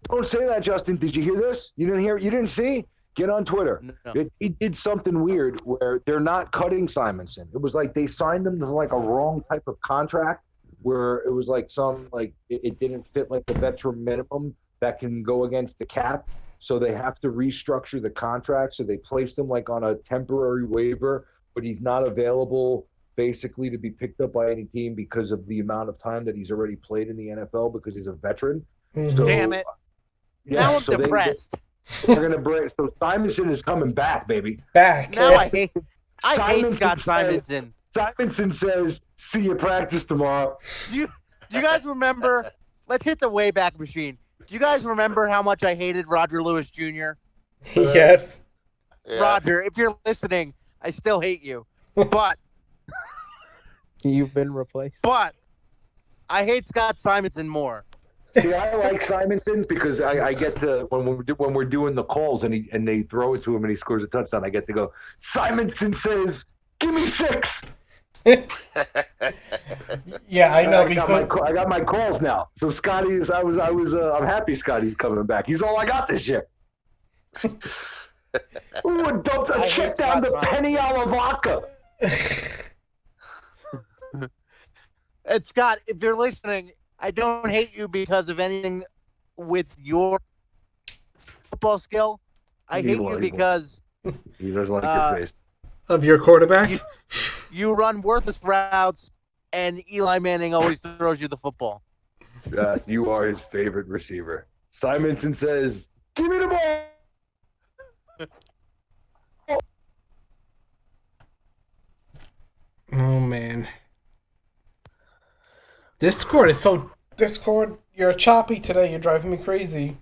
Don't say that, Justin. Did you hear this? You didn't hear? You didn't see? Get on Twitter. No. It did something weird where they're not cutting Simonson. It was like they signed him to like a wrong type of contract where it was like it didn't fit like the veteran minimum that can go against the cap. So they have to restructure the contract. So they placed him like on a temporary waiver, but he's not available basically to be picked up by any team because of the amount of time that he's already played in the NFL because he's a veteran. So, damn it. Yeah, now I'm depressed. They're gonna break. So Simonson is coming back, baby. Back. Now I hate Scott Simonson. Simonson says, "See you practice tomorrow." Do you guys remember? Let's hit the Wayback Machine. Do you guys remember how much I hated Roger Lewis Jr.? Yes. Yeah. Roger, if you're listening, I still hate you. But you've been replaced. But I hate Scott Simonson more. See, I like Simonson because I get to when we're doing the calls and they throw it to him and he scores a touchdown. I get to go. Simonson says, "Give me 6." Yeah, I know because I got my calls now. So Scotty's. I'm happy Scotty's coming back. He's all I got this year. Ooh, dumped a check down to Penny Alavaca. And Scott, if you're listening, I don't hate you because of anything with your football skill. I hate you because he doesn't like your face. Of your quarterback. You run worthless routes, and Eli Manning always throws you the football. Yes, you are his favorite receiver. Simonson says, "Give me the ball." Oh man. Discord, you're choppy today. You're driving me crazy.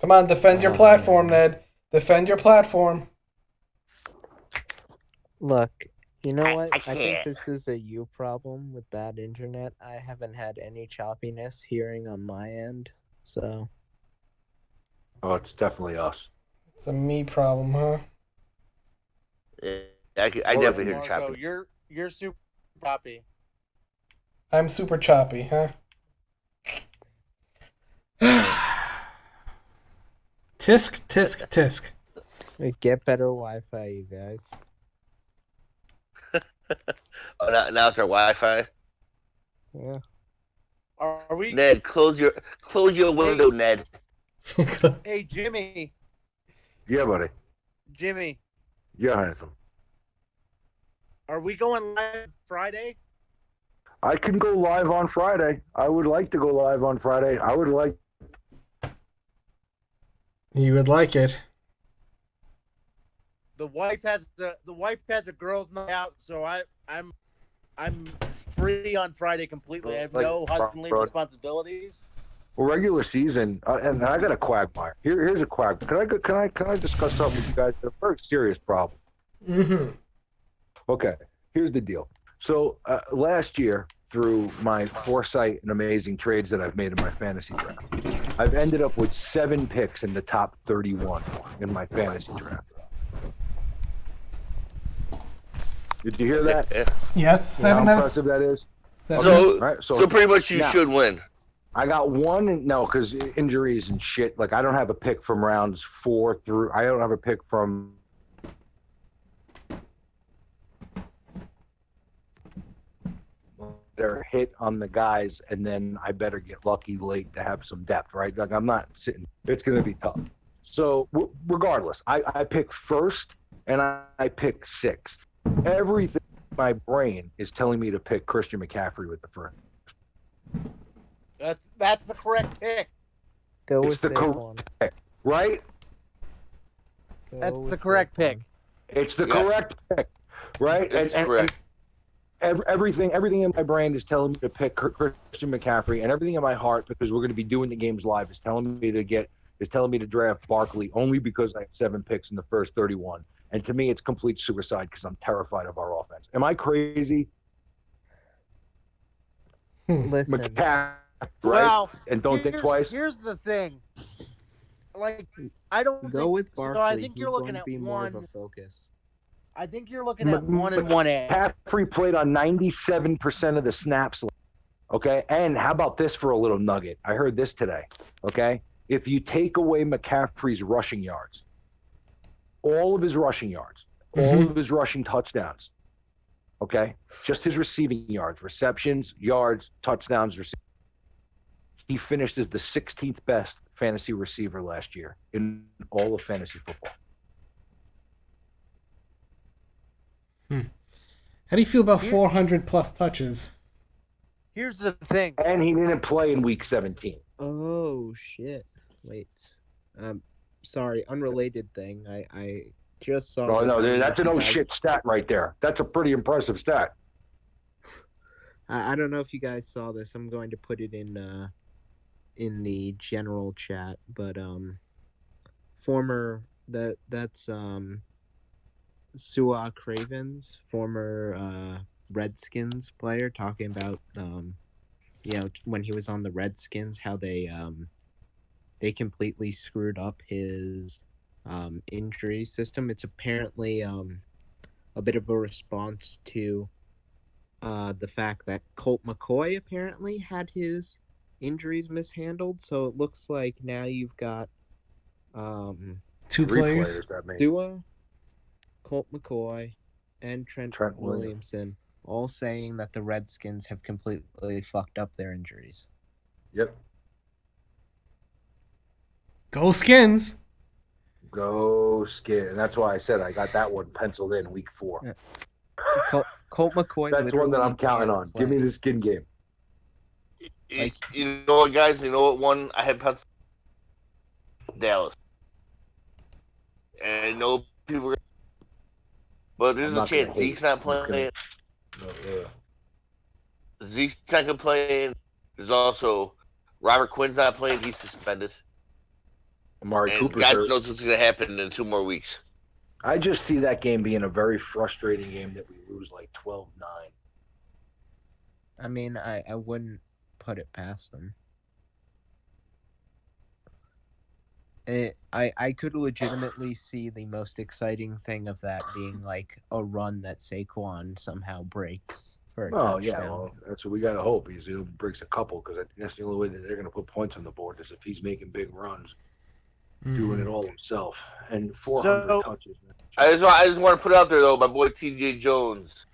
Come on, defend your platform, Ned. Defend your platform. Look, you know what? I think this is a you problem with bad internet. I haven't had any choppiness hearing on my end, so. Oh, it's definitely us. It's a me problem, huh? Yeah, I definitely hear choppy. You're super choppy. I'm super choppy, huh? Tisk, tisk, tisk. Get better Wi-Fi, you guys. Oh, now it's our Wi-Fi. Yeah. Are we? Ned, close your window, Ned. Hey, Jimmy. Yeah, buddy. Jimmy. Yeah, handsome. Are we going live Friday? I can go live on Friday. I would like to go live on Friday. I would like. You would like it. The wife has a girls' night out, so I'm free on Friday completely. I have no husbandly responsibilities. Well, regular season, and I got a quagmire. Here's a quag. Can I discuss something with you guys? It's a very serious problem. Mm-hmm. Okay, here's the deal. So last year, through my foresight and amazing trades that I've made in my fantasy draft, I've ended up with 7 picks in the top 31 in my fantasy draft. Did you hear that? Yes, How impressive that is? So, Right, so pretty much you now- should win. I got one, and no, because injuries and shit. Like I don't have a pick from rounds 4 through. I don't have a pick from. They're hit on the guys, and then I better get lucky late to have some depth, right? Like I'm not sitting. It's going to be tough. So regardless, I pick first, and I pick sixth. Everything in my brain is telling me to pick Christian McCaffrey with the first. That's the correct pick. Go It's with the Saquon. correct, right? Go That's with the correct Saquon. pick. It's the Yes. correct pick, right? It's correct. Everything in my brain is telling me to pick Christian McCaffrey, and everything in my heart, because we're going to be doing the games live, is telling me to draft Barkley only because I have 7 picks in the first 31. And to me, it's complete suicide because I'm terrified of our offense. Am I crazy? Listen, McCaffrey, right? Well, And don't think twice. Here's the thing. Like, I don't go think, with Barkley. So I think He's you're looking going to at be more of a one. focus. I think you're looking at 1 and 1A. McCaffrey played on 97% of the snaps. Okay, and how about this for a little nugget? I heard this today. Okay, if you take away McCaffrey's rushing yards, all of his rushing yards, all of his rushing touchdowns, okay, just his receiving yards, receptions, yards, touchdowns, he finished as the 16th best fantasy receiver last year in all of fantasy football. How do you feel about 400 plus touches? Here's the thing. And he didn't play in week 17. Oh shit! Wait, sorry, unrelated thing. I just saw. Oh this. no, I don't know that's if an you oh guys- shit stat right there. That's a pretty impressive stat. I don't know if you guys saw this. I'm going to put it in the general chat, but that's Sua Cravens, former Redskins player, talking about when he was on the Redskins, how they completely screwed up his injury system. It's apparently a bit of a response to the fact that Colt McCoy apparently had his injuries mishandled. So it looks like now you've got 2 Three players. that mean. Sua, Colt McCoy, and Trent Williams. Williamson all saying that the Redskins have completely fucked up their injuries. Yep. Go Skins. Go Skin. And that's why I said I got that one penciled in week 4. Yeah. Colt McCoy. That's one that literally I'm counting can't on. Give me play. the Skin game. You know what, guys? You know what one I have penciled? Dallas. And I know people are... But there's I'm a not gonna chance hate. Zeke's not I'm just gonna- playing. No, yeah. Zeke's not going to play. There's also Robert Quinn's not playing. He's suspended. Amari And Cooper's God hurt. knows what's going to happen in 2 more weeks. I just see that game being a very frustrating game that we lose like 12-9. I mean, I wouldn't put it past them. I could legitimately see the most exciting thing of that being like a run that Saquon somehow breaks for a Oh, touchdown. yeah, well, that's what we got to hope. He breaks a couple because I think that's the only way that they're going to put points on the board is if he's making big runs, doing it all himself. And 400 touches. Man. I just want to put out there, though, my boy T.J. Jones.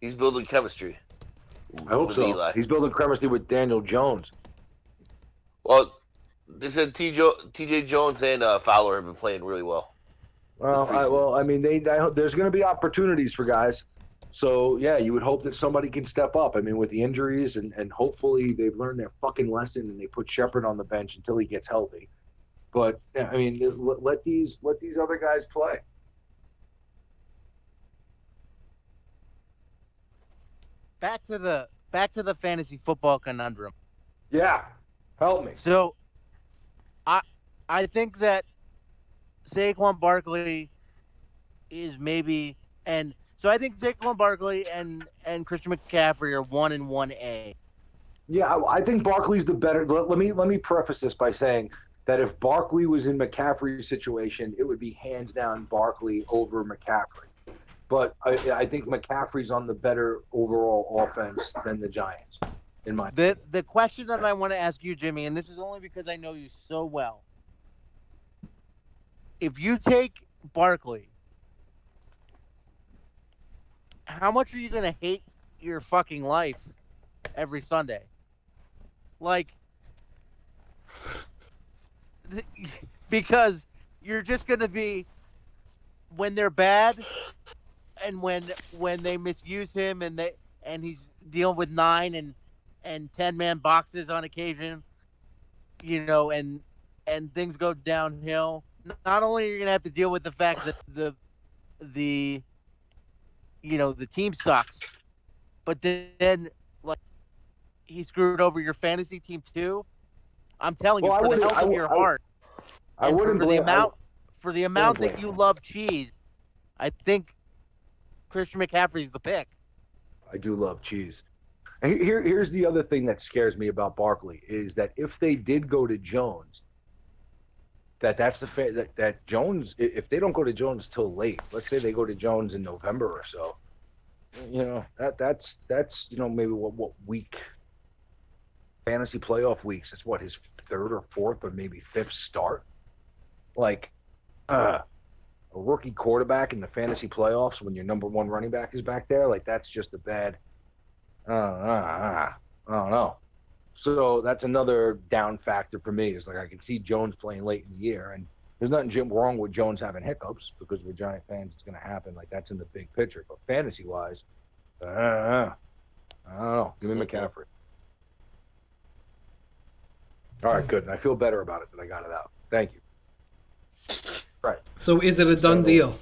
He's building chemistry. I hope with so. Eli. He's building chemistry with Daniel Jones. Well, they said T.J. Jones and Fowler have been playing really well. I mean, there's going to be opportunities for guys. So, yeah, you would hope that somebody can step up. I mean, with the injuries, and hopefully they've learned their fucking lesson and they put Shepard on the bench until he gets healthy. But, yeah, I mean, let these other guys play. Back to the fantasy football conundrum. Yeah, help me. So, I think that Saquon Barkley is maybe, and so I think Saquon Barkley and Christian McCaffrey are 1 and 1A. Yeah, I think Barkley's the better. Let me preface this by saying that if Barkley was in McCaffrey's situation, it would be hands down Barkley over McCaffrey. But I think McCaffrey's on the better overall offense than the Giants, in my opinion. The question that I want to ask you, Jimmy, and this is only because I know you so well. If you take Barkley, how much are you gonna hate your fucking life every Sunday? Like, because you're just gonna be when they're bad, and when they misuse him, and he's dealing with 9 and 10 man boxes on occasion, and things go downhill. Not only are you gonna have to deal with the fact that the the team sucks, but then like he screwed over your fantasy team too. I'm telling you, Well, for the health of your heart I and wouldn't for the blame. amount blame that you him. love cheese, I think Christian McCaffrey's the pick. I do love cheese. And here's the other thing that scares me about Barkley is that if they did go to Jones, that's the that Jones, if they don't go to Jones till late, let's say they go to Jones in November or so, that's maybe what week, fantasy playoff weeks. It's what, his third or fourth or maybe fifth start. Like, a rookie quarterback in the fantasy playoffs when your number one running back is back there, like that's just a bad. I don't know. So that's another down factor for me. Is like I can see Jones playing late in the year, and there's nothing wrong with Jones having hiccups because we're Giant fans. It's going to happen. Like that's in the big picture. But fantasy wise, I don't know. Give me McCaffrey. All right, good. And I feel better about it that I got it out. Thank you. Right. So is it a done deal?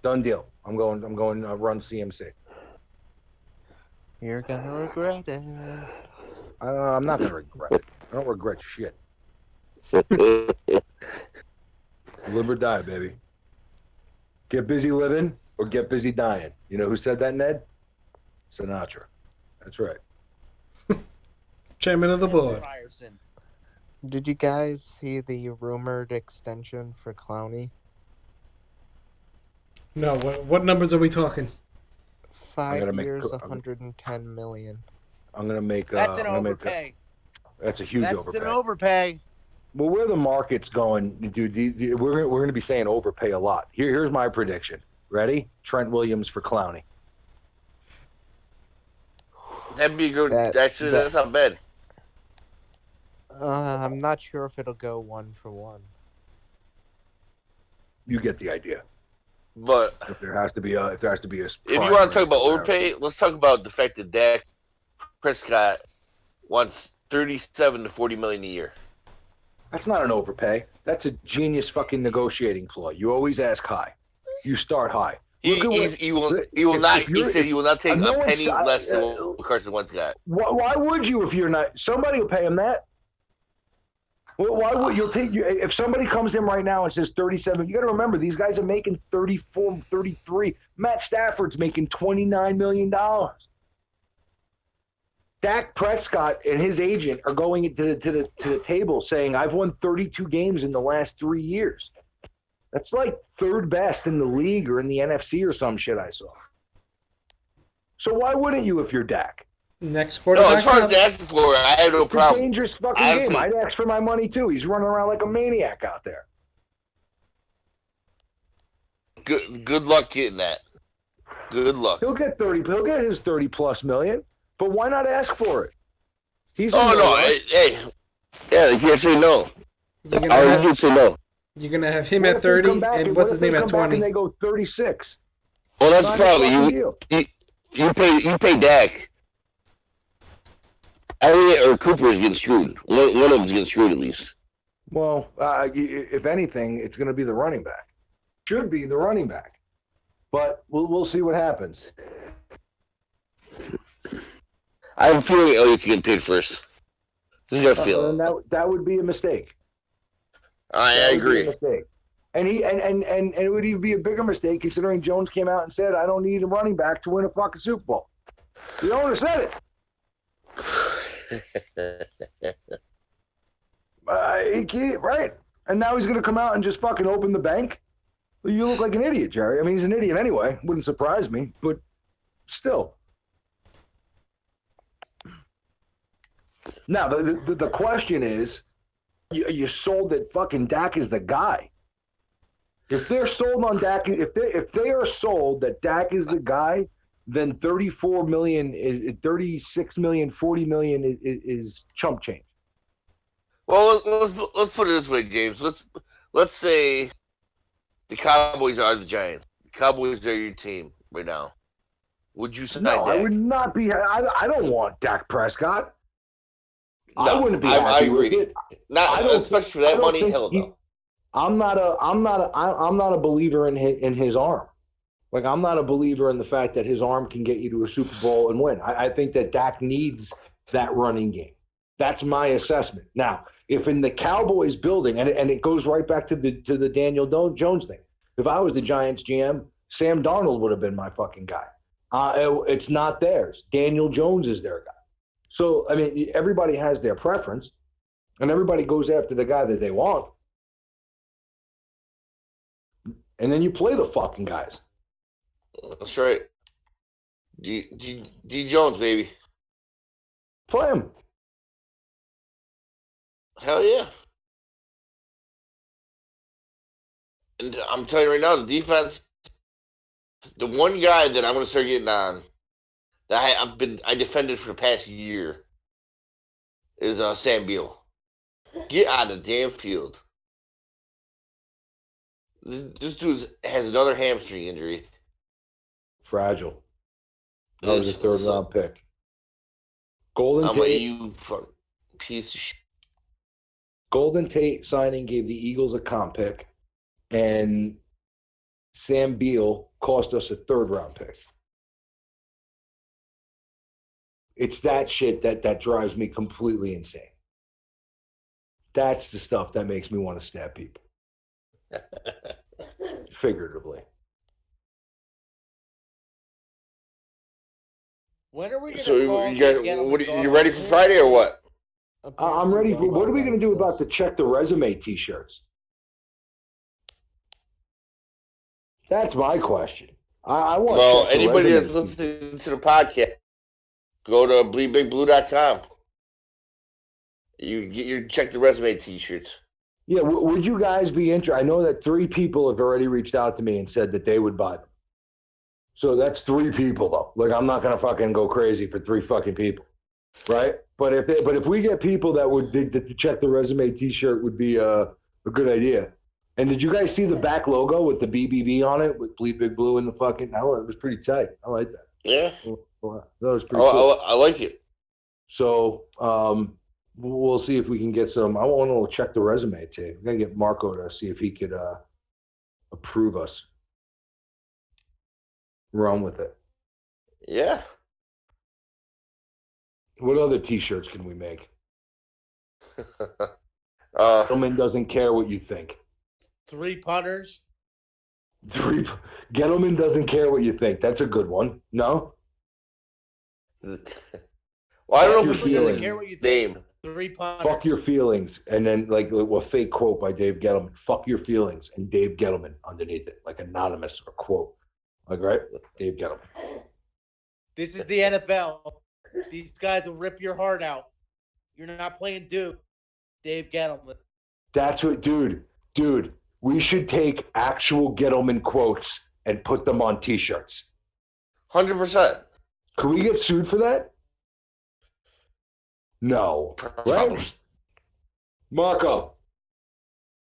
Done deal. I'm going. Run CMC. You're gonna regret it. I'm not gonna regret it. I don't regret shit. Live or die, baby. Get busy living or get busy dying. You know who said that, Ned? Sinatra. That's right. Chairman of the board. Ryerson. Did you guys see the rumored extension for Clowney? No, what numbers are we talking? 5 years, 110 million. I'm gonna make. That's an overpay. That's a huge overpay. That's an overpay. Well, where the market's going, dude, we're going to be saying overpay a lot. Here's my prediction. Ready? Trent Williams for Clowney. That'd be good. Actually, that's not bad. I'm not sure if it'll go 1-for-1. You get the idea. But if there has to be a, if you want to talk about overpay, let's talk about the fact that Dak Prescott wants 37 to 40 million a year. That's not an overpay. That's a genius fucking negotiating flaw. You always ask high. You start high. He will not take a penny less than what Carson Wentz got. Why would you if you're not? Somebody will pay him that. Well, why would you take you if somebody comes in right now and says 37? You got to remember these guys are making 34, 33. Matt Stafford's making $29 million. Dak Prescott and his agent are going into the table saying, "I've won 32 games in the last 3 years." That's like third best in the league or in the NFC or some shit I saw. So why wouldn't you if you're Dak? Next quarterback. No, as far as asking for it, I have no problem. It's a dangerous fucking game. I'd ask for my money too. He's running around like a maniac out there. Good luck getting that. Good luck. He'll get 30. He'll get his 30+ million. But why not ask for it? Hey, yeah, you can't say no. You can't say no. You're gonna have him at 30, and what's his name at 20? And they go 36. Well, that's the problem. You pay Dak. Elliott or Cooper is getting screwed. One of them is getting screwed at least. Well, if anything, it's going to be the running back. Should be the running back. But we'll see what happens. I have a feeling Elliott's getting paid first. Just got a feeling. That would be a mistake. I agree. And it would even be a bigger mistake considering Jones came out and said, "I don't need a running back to win a fucking Super Bowl." The owner said it. Right. And now he's going to come out and just fucking open the bank. You look like an idiot, Jerry. I mean, he's an idiot anyway. Wouldn't surprise me, but still. Now, the question is, you sold that fucking Dak is the guy. If they're sold on Dak, if they are sold that Dak is the guy, then 34 million is 36 million, 40 million is chump change. Well, let's put it this way, James. Let's say the Cowboys are the Giants. The Cowboys are your team right now. Would you sign No, Dak? I would not be. I don't want Dak Prescott. No, I wouldn't be happy I agree. with it. Not especially for that money. Hell no. I'm not a believer in his arm. Like, I'm not a believer in the fact that his arm can get you to a Super Bowl and win. I think that Dak needs that running game. That's my assessment. Now, if in the Cowboys building, and it goes right back to the Daniel Jones thing. If I was the Giants GM, Sam Darnold would have been my fucking guy. It's not theirs. Daniel Jones is their guy. So, I mean, everybody has their preference, and everybody goes after the guy that they want. And then you play the fucking guys. That's right. D Jones, baby. Play him. Hell yeah. And I'm telling you right now, the defense, the one guy that I'm going to start getting on, that I defended for the past year, is Sam Beal. Get out of the damn field. This dude has another hamstring injury. Fragile. That was a third-round pick. Golden Tate. You piece of shit. Golden Tate signing gave the Eagles a comp pick, and Sam Beal cost us a third-round pick. It's that shit that drives me completely insane. That's the stuff that makes me want to stab people. Figuratively. When are we going to So you ready for Friday or what? I'm ready. What are we going to do about the check the resume T-shirts? That's my question. I want. Well, anybody that's listening to the podcast, go to bleedbigblue.com. You get your check the resume T-shirts. Yeah, would you guys be interested? I know that 3 people have already reached out to me and said that they would buy them. So that's 3 people, though. Like, I'm not gonna fucking go crazy for 3 fucking people, right? But if we get people that would think that the check the resume T-shirt would be a good idea. And did you guys see the back logo with the BBB on it with Bleedbigblue in the fucking? Oh, it was pretty tight. I like that. Yeah, that was pretty cool. I like it. So we'll see if we can get some. I want to check the resume tape. We're gonna get Marco to see if he could approve us. Run with it. Yeah. What other T-shirts can we make? Gettleman doesn't care what you think. 3 punters. Gettleman doesn't care what you think. That's a good one. No. Well, I don't know if he doesn't care what you think. 3 punters. Fuck your feelings, and then like a fake quote by Dave Gettleman. Fuck your feelings, and Dave Gettleman underneath it, like anonymous or quote. Like, right? Dave Gettleman. This is the NFL. These guys will rip your heart out. You're not playing Duke. Dave Gettleman. That's what, dude. We should take actual Gettleman quotes and put them on T-shirts. 100%. Could we get sued for that? No. Right? Marco,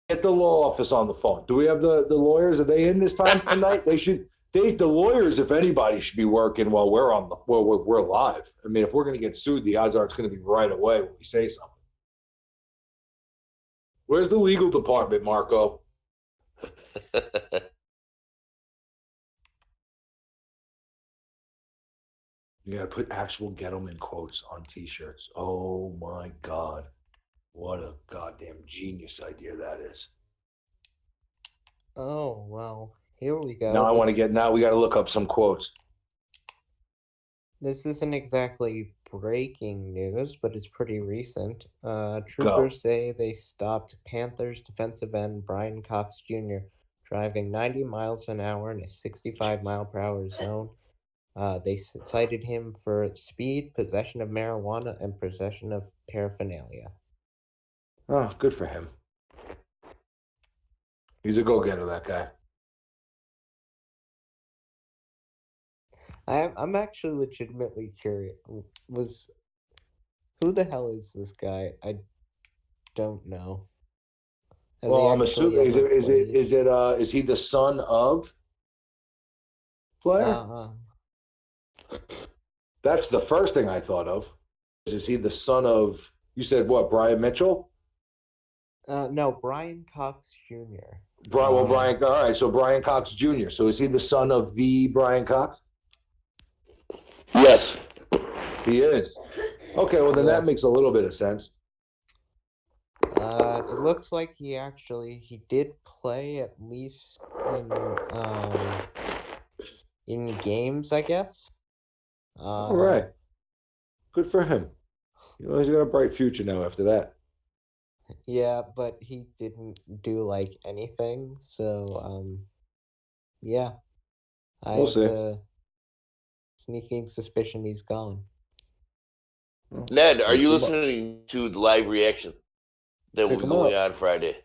get the law office on the phone. Do we have the lawyers? Are they in this time tonight? The lawyers, if anybody, should be working while we're live. I mean, if we're going to get sued, the odds are it's going to be right away when we say something. Where's the legal department, Marco? You got to put actual Gettleman quotes on T-shirts. Oh my God. What a goddamn genius idea that is. Oh, well, here we go. Now we got to look up some quotes. This isn't exactly breaking news, but it's pretty recent. Troopers say they stopped Panthers defensive end Brian Cox Jr. driving 90 miles an hour in a 65-mile-per-hour zone. They cited him for speed, possession of marijuana, and possession of paraphernalia. Oh, good for him. He's a go-getter, that guy. I'm actually legitimately curious. Who the hell is this guy? I don't know. Has Well, he I'm actually assuming ever played? is he the son of player? That's the first thing I thought of. Is he the son of? You said what? Brian Mitchell? No, Brian Cox Jr. Brian. All right, so Brian Cox Jr. So is he the son of the Brian Cox? Yes. He is. Okay, well then that Yes. makes a little bit of sense. It looks like he did play at least in games, I guess. All right. Good for him. You know, he's got a bright future now after that. Yeah, but he didn't do like anything, so yeah. I We'll have see. a sneaking suspicion he's gone. Ned, are Pick you him up. listening to the live reaction that will Pick be him going up. on Friday?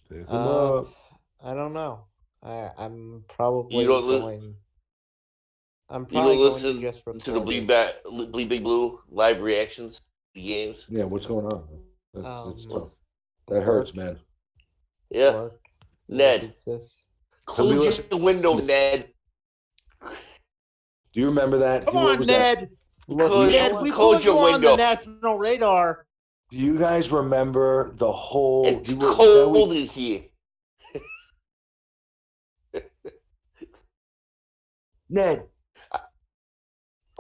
Pick him up. I don't know. I'm You probably don't going. I'm You probably don't going to listen just to the record it. Bleed Big Blue live reactions to games? Yeah, what's going on? That's tough. That Work, hurts, man. Yeah. work. Ned, Pizzas. close your window, Ned. Do you remember that? Come What on, was that? Ned. Look, you know Ned, what? we Close put your you on the window. national radar. Do you guys remember the whole? It's cold in here. Ned.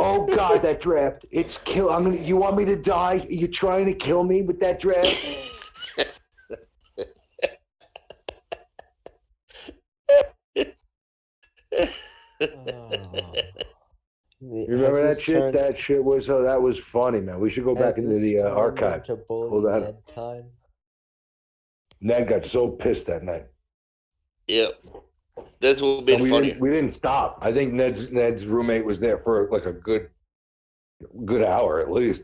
Oh God, that draft! It's kill. I'm gonna. You want me to die? Are you trying to kill me with that draft? You remember that shit? That shit was that was funny, man. We should go back into the archives. Into Pull bully that. Ned time. Ned got so pissed that night. Yep. That's what made And it funnier. we didn't stop. I think Ned's roommate was there for like a good hour at least.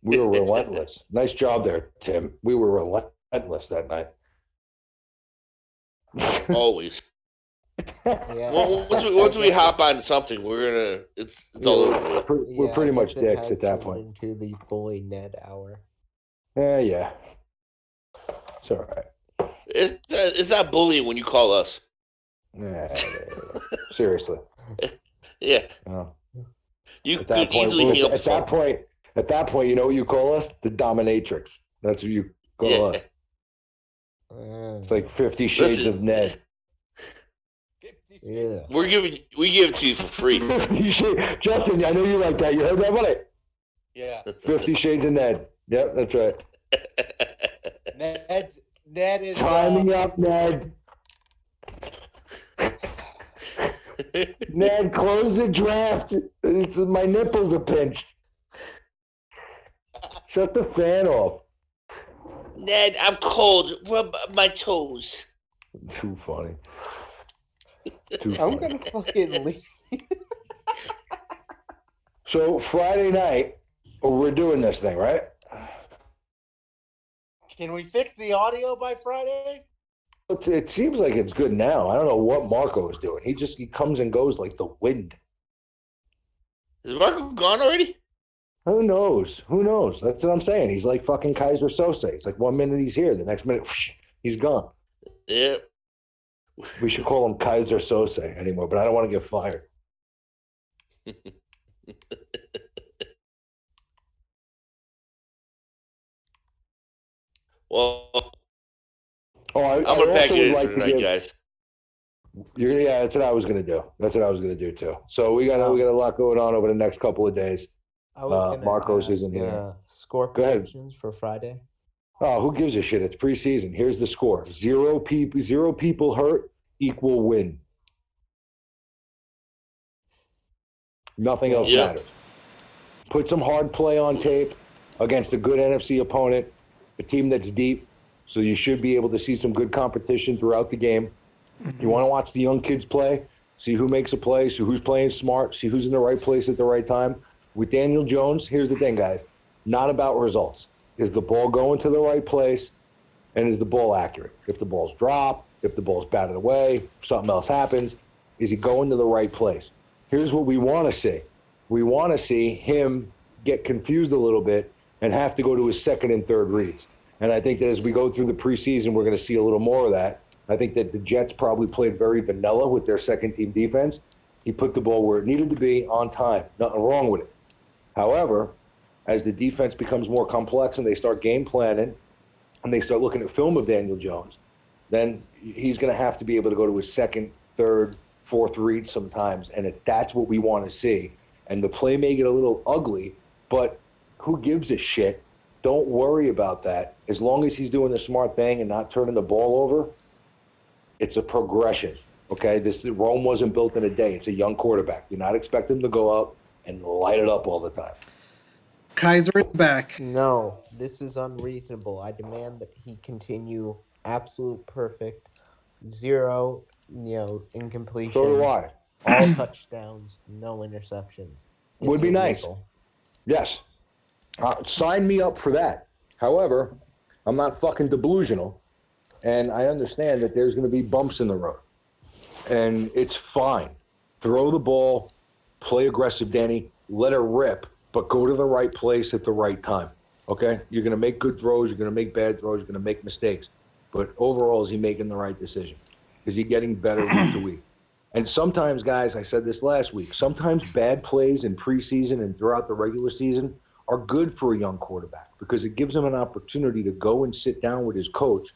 We were relentless. Nice job there, Tim. We were relentless that night. Always. Yeah. Once we hop on something, we're gonna. It's all over. We're pretty much dicks at that point. Into the bully Ned hour. Yeah. It's all right. It's not bullying when you call us. Yeah. Seriously. Yeah. Oh. You could easily hang up the phone. At that point, you know what you call us? The dominatrix. That's what you call us. It's like 50 Shades of Ned. Yeah. We give it to you for free. Justin, I know you like that. You heard that, buddy? Yeah. 50 Shades of Ned. Yep, that's right. Ned is timing up, Ned. Ned, close the draft. My nipples are pinched. Shut the fan off. Ned, I'm cold. Rub my toes. Too funny. I'm gonna fucking leave. So Friday night, we're doing this thing, right? Can we fix the audio by Friday? It seems like it's good now. I don't know what Marco is doing. He comes and goes like the wind. Is Marco gone already? Who knows? That's what I'm saying. He's like fucking Kaiser Sose. It's like 1 minute he's here, the next minute whoosh, he's gone. Yeah. We should call him Kaiser Sose anymore, but I don't want to get fired. Well, I'm gonna pack it in for tonight, guys. Yeah, that's what I was gonna do. That's what I was gonna do too. So we got a lot going on over the next couple of days. I was gonna Marcos ask, isn't here. Score predictions for Friday. Oh, who gives a shit? It's preseason. Here's the score: 0 people hurt, equal win. Nothing else matters. Put some hard play on tape against a good NFC opponent, a team that's deep. So you should be able to see some good competition throughout the game. You want to watch the young kids play, see who makes a play, see who's playing smart, see who's in the right place at the right time. With Daniel Jones, here's the thing, guys. Not about results. Is the ball going to the right place, and is the ball accurate? If the ball's dropped, if the ball's batted away, something else happens, is he going to the right place? Here's what we want to see. We want to see him get confused a little bit and have to go to his second and third reads. And I think that as we go through the preseason, we're going to see a little more of that. I think that the Jets probably played very vanilla with their second-team defense. He put the ball where it needed to be on time. Nothing wrong with it. However, as the defense becomes more complex and they start game planning and they start looking at film of Daniel Jones, then he's going to have to be able to go to his second, third, fourth read sometimes. And if that's what we want to see. And the play may get a little ugly, but who gives a shit? Don't worry about that. As long as he's doing the smart thing and not turning the ball over, it's a progression, okay? Rome wasn't built in a day. It's a young quarterback. Do not expect him to go up and light it up all the time. Kaiser is back. No, this is unreasonable. I demand that he continue absolute perfect, zero, incompletions. So do I. All touchdowns, no interceptions. Would be nice. illegal. Yes. Sign me up for that. However, I'm not fucking delusional, and I understand that there's going to be bumps in the road. And it's fine. Throw the ball, play aggressive, Danny, let it rip, but go to the right place at the right time, okay? You're going to make good throws, you're going to make bad throws, you're going to make mistakes. But overall, is he making the right decision? Is he getting better week to week? And sometimes, guys, I said this last week, sometimes bad plays in preseason and throughout the regular season are good for a young quarterback because it gives him an opportunity to go and sit down with his coach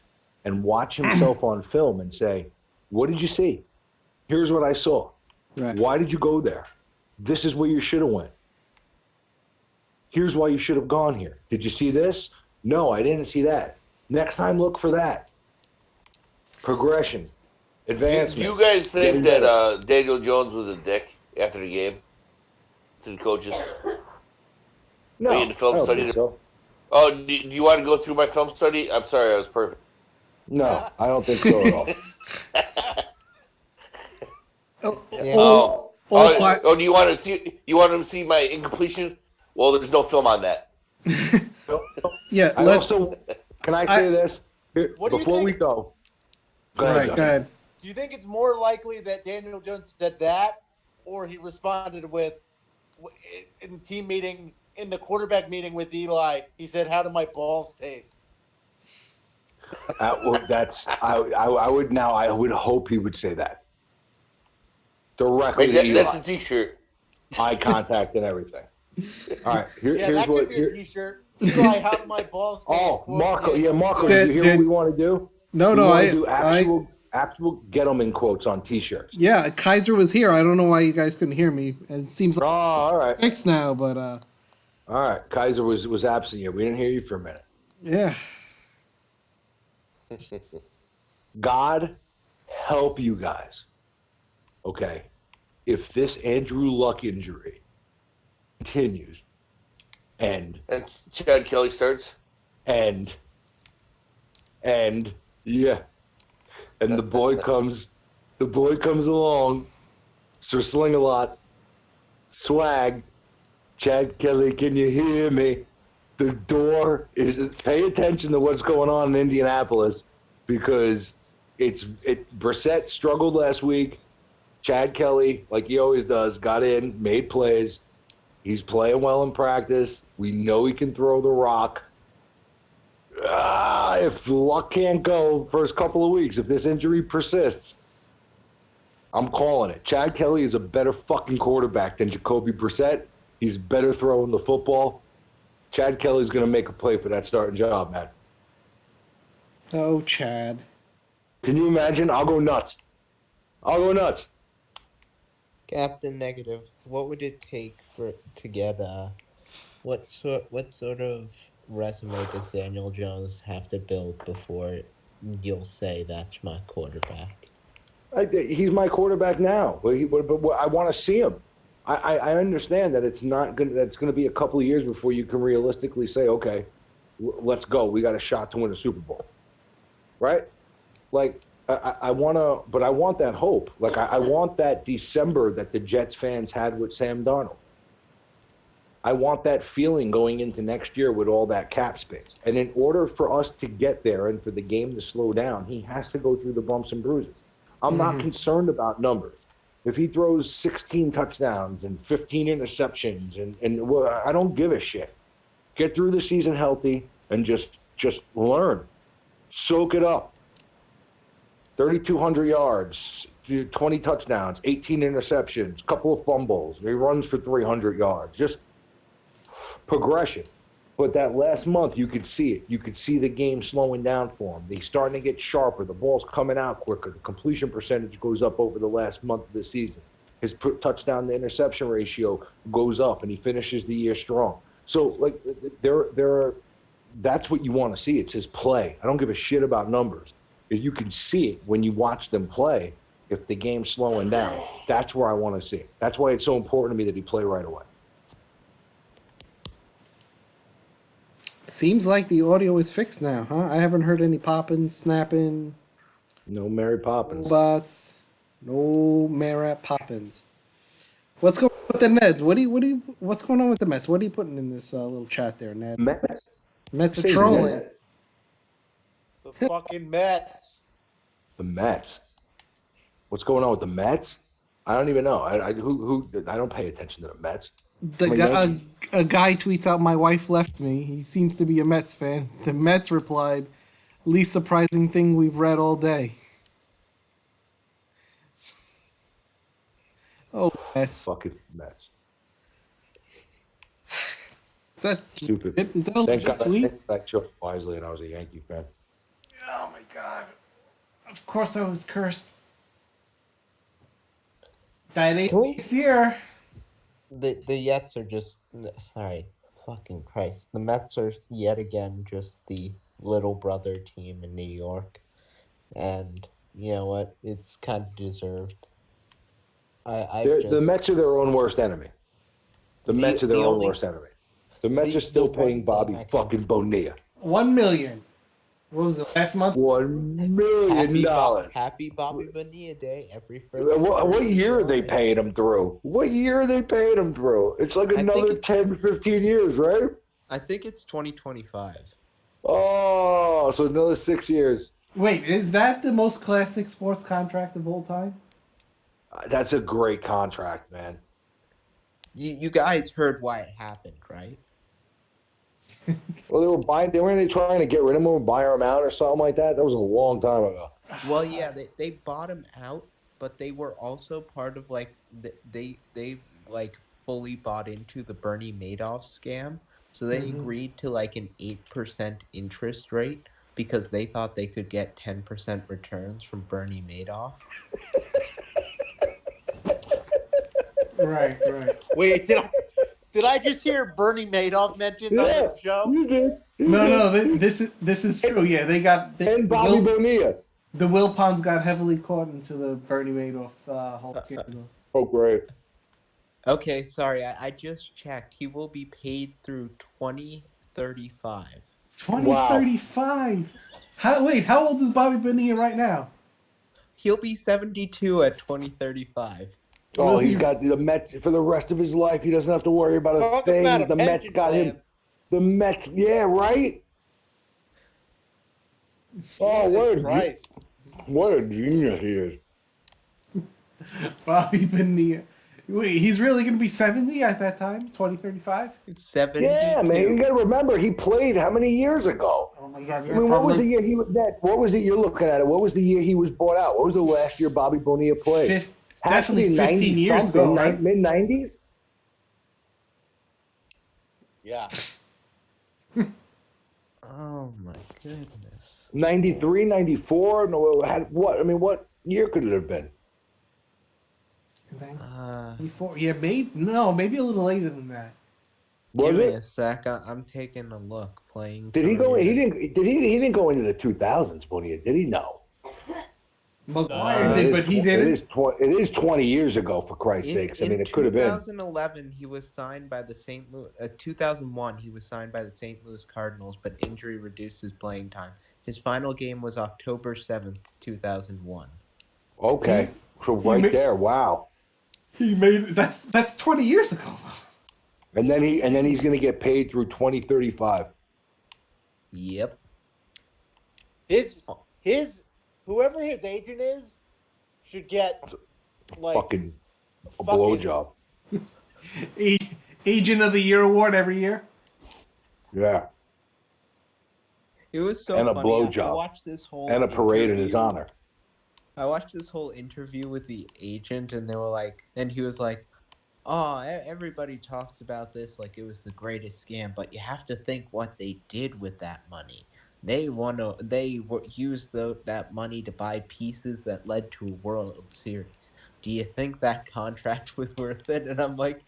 and watch himself on film and say, what did you see? Here's what I saw. Right. Why did you go there? This is where you should have went. Here's why you should have gone here. Did you see this? No, I didn't see that. Next time, look for that. Progression. Advancement. Do you guys think Getting better. that Daniel Jones was a dick after the game to the coaches? No, Are you in the film I don't study? think so. Oh, do you want to go through my film study? I'm sorry, I was perfect. No, I don't think so at all. Do you want to see? You want to see my incompletion? Well, there's no film on that. Yeah. Can I say this? Here, What do you before we think? go. Go Right, ahead, go ahead. Do you think it's more likely that Daniel Jones said that, or he responded with, in team meeting, in the quarterback meeting with Eli, he said, "How do my balls taste?" I would hope he would say that. Directly to Eli. That's a T-shirt. Eye contact and everything. All right, Yeah, here's that what. could be a T-shirt. Eli, how do my balls taste? Oh, Quote Marco, Daniel Marco, Jones. you hear what we want to do? No, We no, want to do actual get them in quotes on T-shirts. Yeah, Kaiser was here. I don't know why you guys couldn't hear me. It seems Oh, like all right, it's fixed now, but all right. Kaiser was absent here. We didn't hear you for a minute. yeah. God help you guys. Okay, if this Andrew Luck injury continues, and Chad Kelly starts. and yeah, and the boy comes along, Sir Sling-A-Lot, swag, Chad Kelly, can you hear me? The door is, pay attention to what's going on in Indianapolis, because Brissett struggled last week. Chad Kelly, like he always does, got in, made plays. He's playing well in practice. We know he can throw the rock. If Luck can't go first couple of weeks, if this injury persists, I'm calling it. Chad Kelly is a better fucking quarterback than Jacoby Brissett. He's better throwing the football. Chad Kelly's going to make a play for that starting job, man. Oh, Chad. Can you imagine? I'll go nuts. Captain Negative, what would it take to get what sort of resume does Daniel Jones have to build before you'll say that's my quarterback? He's my quarterback now, but I want to see him. I understand that it's not going. That's going to be a couple of years before you can realistically say, okay, let's go. We got a shot to win a Super Bowl. right? Like, I want to, but I want that hope. Like, I want that December that the Jets fans had with Sam Darnold. I want that feeling going into next year with all that cap space. And in order for us to get there and for the game to slow down, he has to go through the bumps and bruises. I'm not concerned about numbers. If he throws 16 touchdowns and 15 interceptions, and well, I don't give a shit. Get through the season healthy and just learn. Soak it up. 3,200 yards, 20 touchdowns, 18 interceptions, couple of fumbles. He runs for 300 yards. Just progression. But that last month, you could see it. You could see the game slowing down for him. He's starting to get sharper. The ball's coming out quicker. The completion percentage goes up over the last month of the season. His touchdown to interception ratio goes up, and he finishes the year strong. So, like, that's what you want to see. It's his play. I don't give a shit about numbers. If you can see it when you watch them play, if the game's slowing down, that's where I want to see it. That's why it's so important to me that he play right away. Seems like the audio is fixed now, huh? I haven't heard any popping, snapping, No Mary Poppins. robots, no Mara Poppins. What's going on with the Neds? What's going on with the Mets? What are you putting in this little chat there, Ned? Mets. Mets are Say trolling. Ned. The fucking Mets. The Mets. What's going on with the Mets? I don't even know. I don't pay attention to the Mets. A guy tweets out, "My wife left me." He seems to be a Mets fan. The Mets replied, "Least surprising thing we've read all day." Oh, Mets. Fucking Mets. Is that Stupid. Is that a Thank legit God tweet? I chose wisely and I was a Yankee fan. Oh my god. Of course I was cursed. That ain't next year. The Jets are just sorry, fucking Christ. The Mets are yet again just the little brother team in New York, and you know what? It's kind of deserved. The Mets are their own worst enemy. The Mets are their own worst enemy. The Mets are still paying Bobby fucking Bonilla. $1 million. What was it last month? $1 million. Happy Bobby Bonilla Day every first. What year are they paying him through? What year are they paying him through? It's like another 10, 15 years, right? I think it's 2025. Oh, so another 6 years. Wait, is that the most classic sports contract of all time? That's a great contract, man. You guys heard why it happened, right? Well, they were trying to get rid of him or buy him out or something like that. That was a long time ago. Well, yeah, they bought him out, but they were also part of like they like fully bought into the Bernie Madoff scam. So they agreed to like an 8% interest rate because they thought they could get 10% returns from Bernie Madoff. Right. Wait, did I just hear Bernie Madoff mentioned on the show? You did. No. This is true. Yeah, And Bobby Bonilla. The Wilpons got heavily caught into the Bernie Madoff whole scandal. Oh, great. Okay, sorry, I just checked. He will be paid through 2035. 2035. How old is Bobby Bonilla right now? He'll be 72 at 2035. Oh, he's got the Mets for the rest of his life. He doesn't have to worry about a thing. The Mets got him. The Mets, yeah, right? Jesus what a genius he is. Bobby Bonilla. Wait, he's really going to be 70 at that time? 2035? 72. Yeah, man. You got to remember, he played how many years ago? Oh my God. What was the year he was that? What was the year looking at it? What was the year he was bought out? What was the last year Bobby Bonilla played? Definitely 15 years ago, right? Mid-90s? Yeah. Oh my goodness. 93, 94? No, what? I mean, what year could it have been? Before, yeah, maybe a little later than that. Give me a sec. I'm taking a look. Playing. Did he go? He didn't go into the 2000s, Bonilla, did he? No. McGuire did, but he didn't. It is 20 years ago, for Christ's sakes. I mean, it could have been. In 2011, he was signed by the St. Louis. 2001, he was signed by the St. Louis Cardinals, but injury reduced his playing time. His final game was October 7th, 2001. Okay, so right there, wow. He made that's 20 years ago. And then he's going to get paid through 2035. Yep. His whoever his agent is should get like Fucking a blowjob. Agent of the Year award every year. Yeah, It was so and a funny. I blowjob. watched this whole And a parade in his interview. honor. I watched this whole interview with the agent, and they were like, and he was like, "Oh, everybody talks about this like it was the greatest scam, but you have to think what they did with that money. They used that money to buy pieces that led to a World Series. Do you think that contract was worth it?" And I'm like,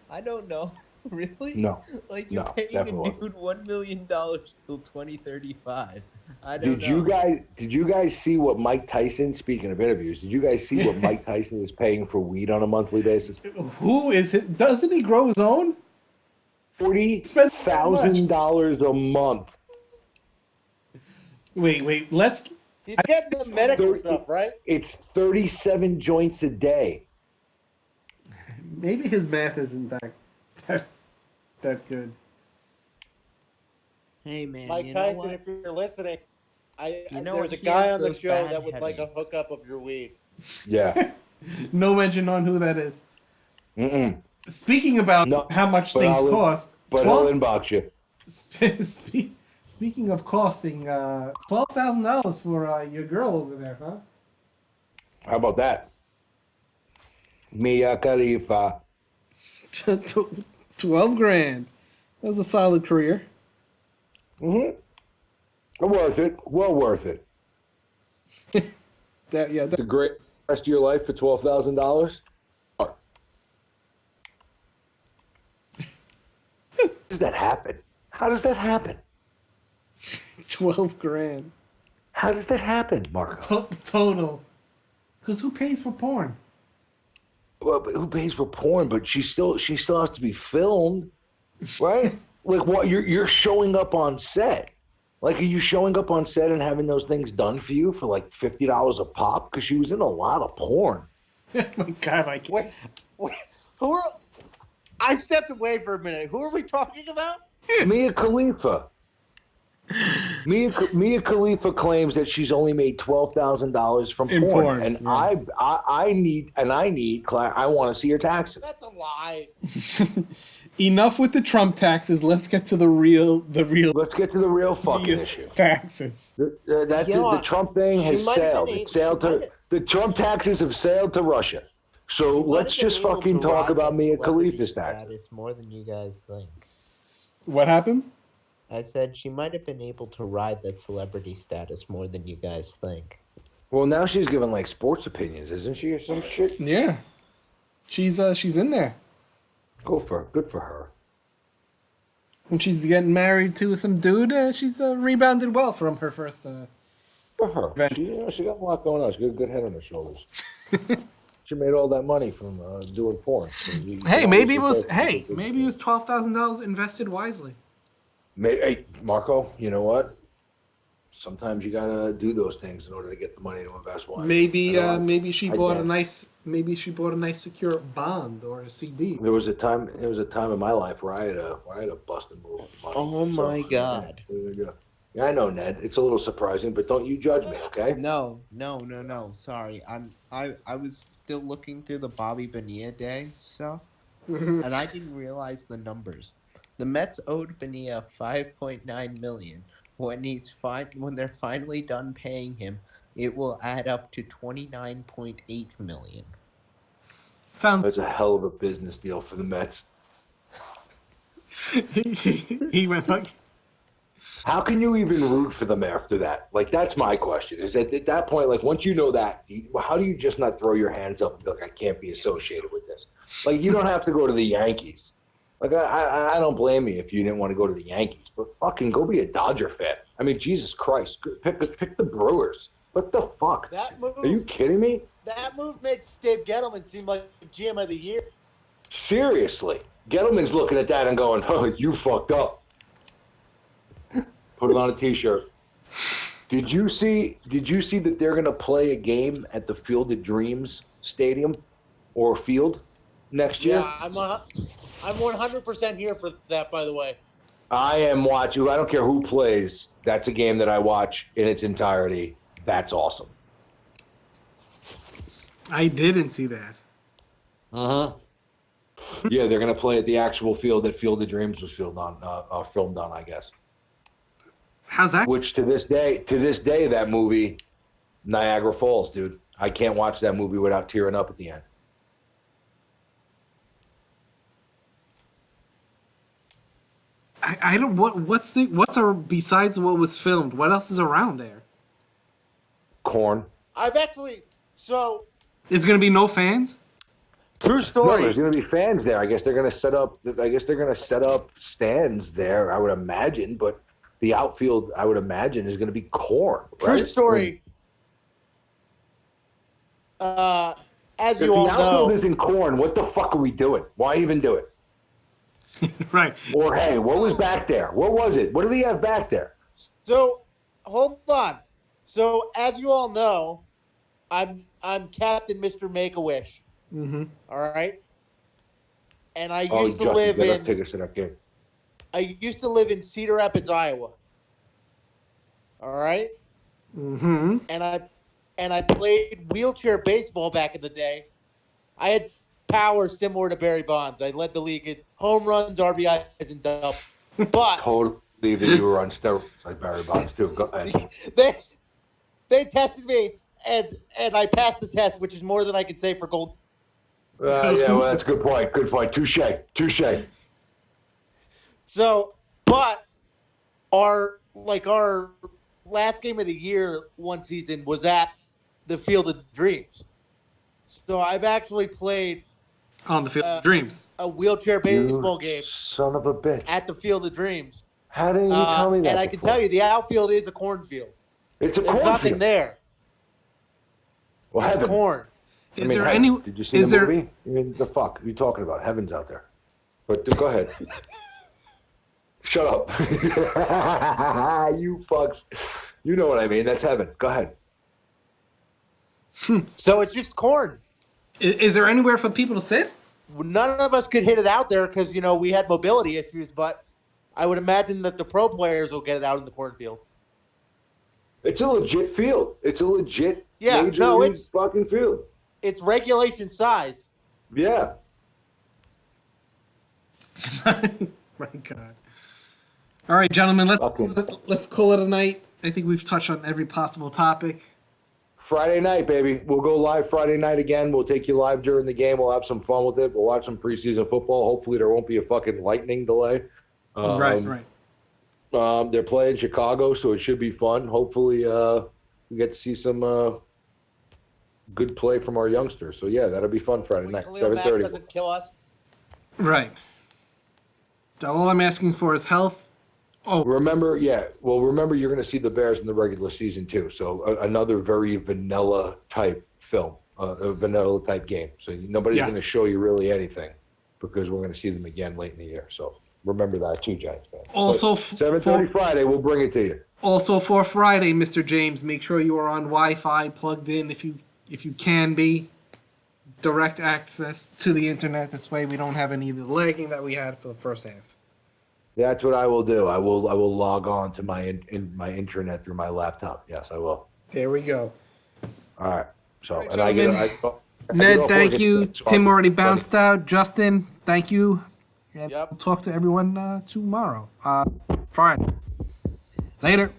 I don't know. Really? No. Like you're No, paying a definitely dude $1 million till 2035. I don't Did know. you guys see what Mike Tyson, speaking of interviews, did you guys see what Mike Tyson is paying for weed on a monthly basis? Who is it? Doesn't he grow his own? $40,000 a month. Wait. Let's. he's getting the medical stuff, right? It's 37 joints a day. Maybe his math isn't that good. Hey man, Mike you know Tyson, what? if you're listening, You know there's what? a He guy has on the those show bad that would like a headaches. hookup of your weed. Yeah. No mention on who that is. Mm-mm. Speaking about No, how much but things I'll- cost, But I'll inbox you. Speaking of costing, $12,000 for your girl over there, huh? How about that? Mia Khalifa. 12 grand. That was a solid career. Mm-hmm. Worth it. Well worth it. It's a great rest of your life for $12,000. How does that happen? How does that happen? 12 grand. How does that happen, Marco? Total. Because who pays for porn? Well, but who pays for porn? But she still has to be filmed, right? Like what? You're showing up on set. Like, are you showing up on set and having those things done for you for like $50 a pop? Because she was in a lot of porn. Oh my God, I can't. Wait, who are? I stepped away for a minute. Who are we talking about? Mia Khalifa. Mia Khalifa claims that she's only made $12,000 from In porn, and yeah. I want to see her taxes. That's a lie. Enough with the Trump taxes. Let's get to the real Let's get to the real fucking issue. taxes. The Trump thing has she might have sailed. been It's sailed to the Trump taxes have sailed to Russia. So let's just fucking talk about Mia Khalifa's taxes. More than you guys think. What happened? I said she might have been able to ride that celebrity status more than you guys think. Well, now she's giving like sports opinions, isn't she, or some shit? Yeah, she's in there. Good for her. When she's getting married to some dude, she's rebounded well from her first. For her, she got a lot going on. She got a good head on her shoulders. She made all that money from doing porn. So Hey, maybe it was $12,000 invested wisely. Hey, Marco, you know what? Sometimes you gotta do those things in order to get the money to invest wisely. Maybe she bought get a nice secure bond or a CD. There was a time in my life where I had a busted move. Money. Oh my God. Yeah, I know, Ned. It's a little surprising, but don't you judge me, okay? No. Sorry, I was still looking through the Bobby Bonilla Day stuff, and I didn't realize the numbers. The Mets owed Bonilla $5.9 million. When they're finally done paying him, it will add up to $29.8 million. That's a hell of a business deal for the Mets. He went like. How can you even root for them after that? Like, that's my question. Is that at that point, like, once you know that, how do you just not throw your hands up and be like, I can't be associated with this? Like, you don't have to go to the Yankees. Like, I don't blame you if you didn't want to go to the Yankees, but fucking go be a Dodger fan. I mean, Jesus Christ, pick the Brewers. What the fuck? That move. Are you kidding me? That move makes Dave Gettleman seem like GM of the year. Seriously. Gettleman's looking at that and going, oh, you fucked up. Put it on a t-shirt. Did you see that they're going to play a game at the Field of Dreams Stadium or field next year? Yeah, I'm 100% here for that. By the way, I am watching. I don't care who plays. That's a game that I watch in its entirety. That's awesome. I didn't see that. Yeah, they're gonna play at the actual field that Field of Dreams was filmed on, I guess. How's that? Which to this day, that movie, Niagara Falls, dude. I can't watch that movie without tearing up at the end. I don't. What's besides what was filmed? What else is around there? Corn. I've actually There's gonna be no fans. true No, story. there's gonna be fans there. I guess they're gonna set up. Stands there. I would imagine, but the outfield, I would imagine, is gonna be corn. True Right? story. As If you the all outfield know, isn't corn, what the fuck are we doing? Why even do it? Right. Or hey, what was back there? What was it? What do they have back there? so hold on. So as you all know, I'm Captain Mr. Make-A-Wish. Mm-hmm. All right, and I Oh, used to Justin, live get us in tickets to that game. I used to live in Cedar Rapids, Iowa. All right, Mm-hmm. and I played wheelchair baseball back in the day. I had power similar to Barry Bonds. I led the league in home runs, RBIs, and doubles. But Totally that you were on steroids like Barry Bonds too. Go ahead. they tested me, and I passed the test, which is more than I can say for gold. Yeah, well, that's a good point. Good point. Touche. So, but our last game of the year one season was at the Field of Dreams. So I've actually played On the Field of Dreams. a wheelchair baseball game Son of a bitch. at the Field of Dreams. How didn't you tell me that? And I can before? tell you, the outfield is a cornfield. It's a There's nothing cornfield. there. Well, It's heaven. corn. Is I mean, there heaven. any? Did you see Is the there? movie? I mean, the fuck are you talking about? Heaven's out there. But go ahead. Shut up. You fucks. You know what I mean. That's heaven. Go ahead. So it's just corn. Is there anywhere for people to sit? None of us could hit it out there because, we had mobility issues, but I would imagine that the pro players will get it out in the cornfield. It's a legit field. It's a legit major league it's fucking field. it's regulation size. Yeah. My God. All right, gentlemen, Okay. let's call it a night. I think we've touched on every possible topic. Friday night, baby. We'll go live Friday night again. We'll take you live during the game. We'll have some fun with it. We'll watch some preseason football. Hopefully there won't be a fucking lightning delay. Right. They're playing Chicago, so it should be fun. Hopefully we get to see some good play from our youngsters. So, yeah, that'll be fun Friday night, Khalil Mack 7:30. doesn't kill us. Right. All I'm asking for is health. Remember, you're going to see the Bears in the regular season, too. So, another very vanilla-type film, a vanilla-type game. So, nobody's going to show you really anything because we're going to see them again late in the year. So, remember that, too, Giants fans. Also, 7:30 Friday, we'll bring it to you. Also for Friday, Mr. James, make sure you are on Wi-Fi, plugged in if you can be. Direct access to the internet. This way we don't have any of the lagging that we had for the first half. That's what I will do. I will log on to my my internet through my laptop. Yes, I will. There we go. All right. So, All right, and I get Ned, thank you. So Tim already I'll- bounced out. Justin, thank you. And Yep. we'll talk to everyone tomorrow. Friday. Later.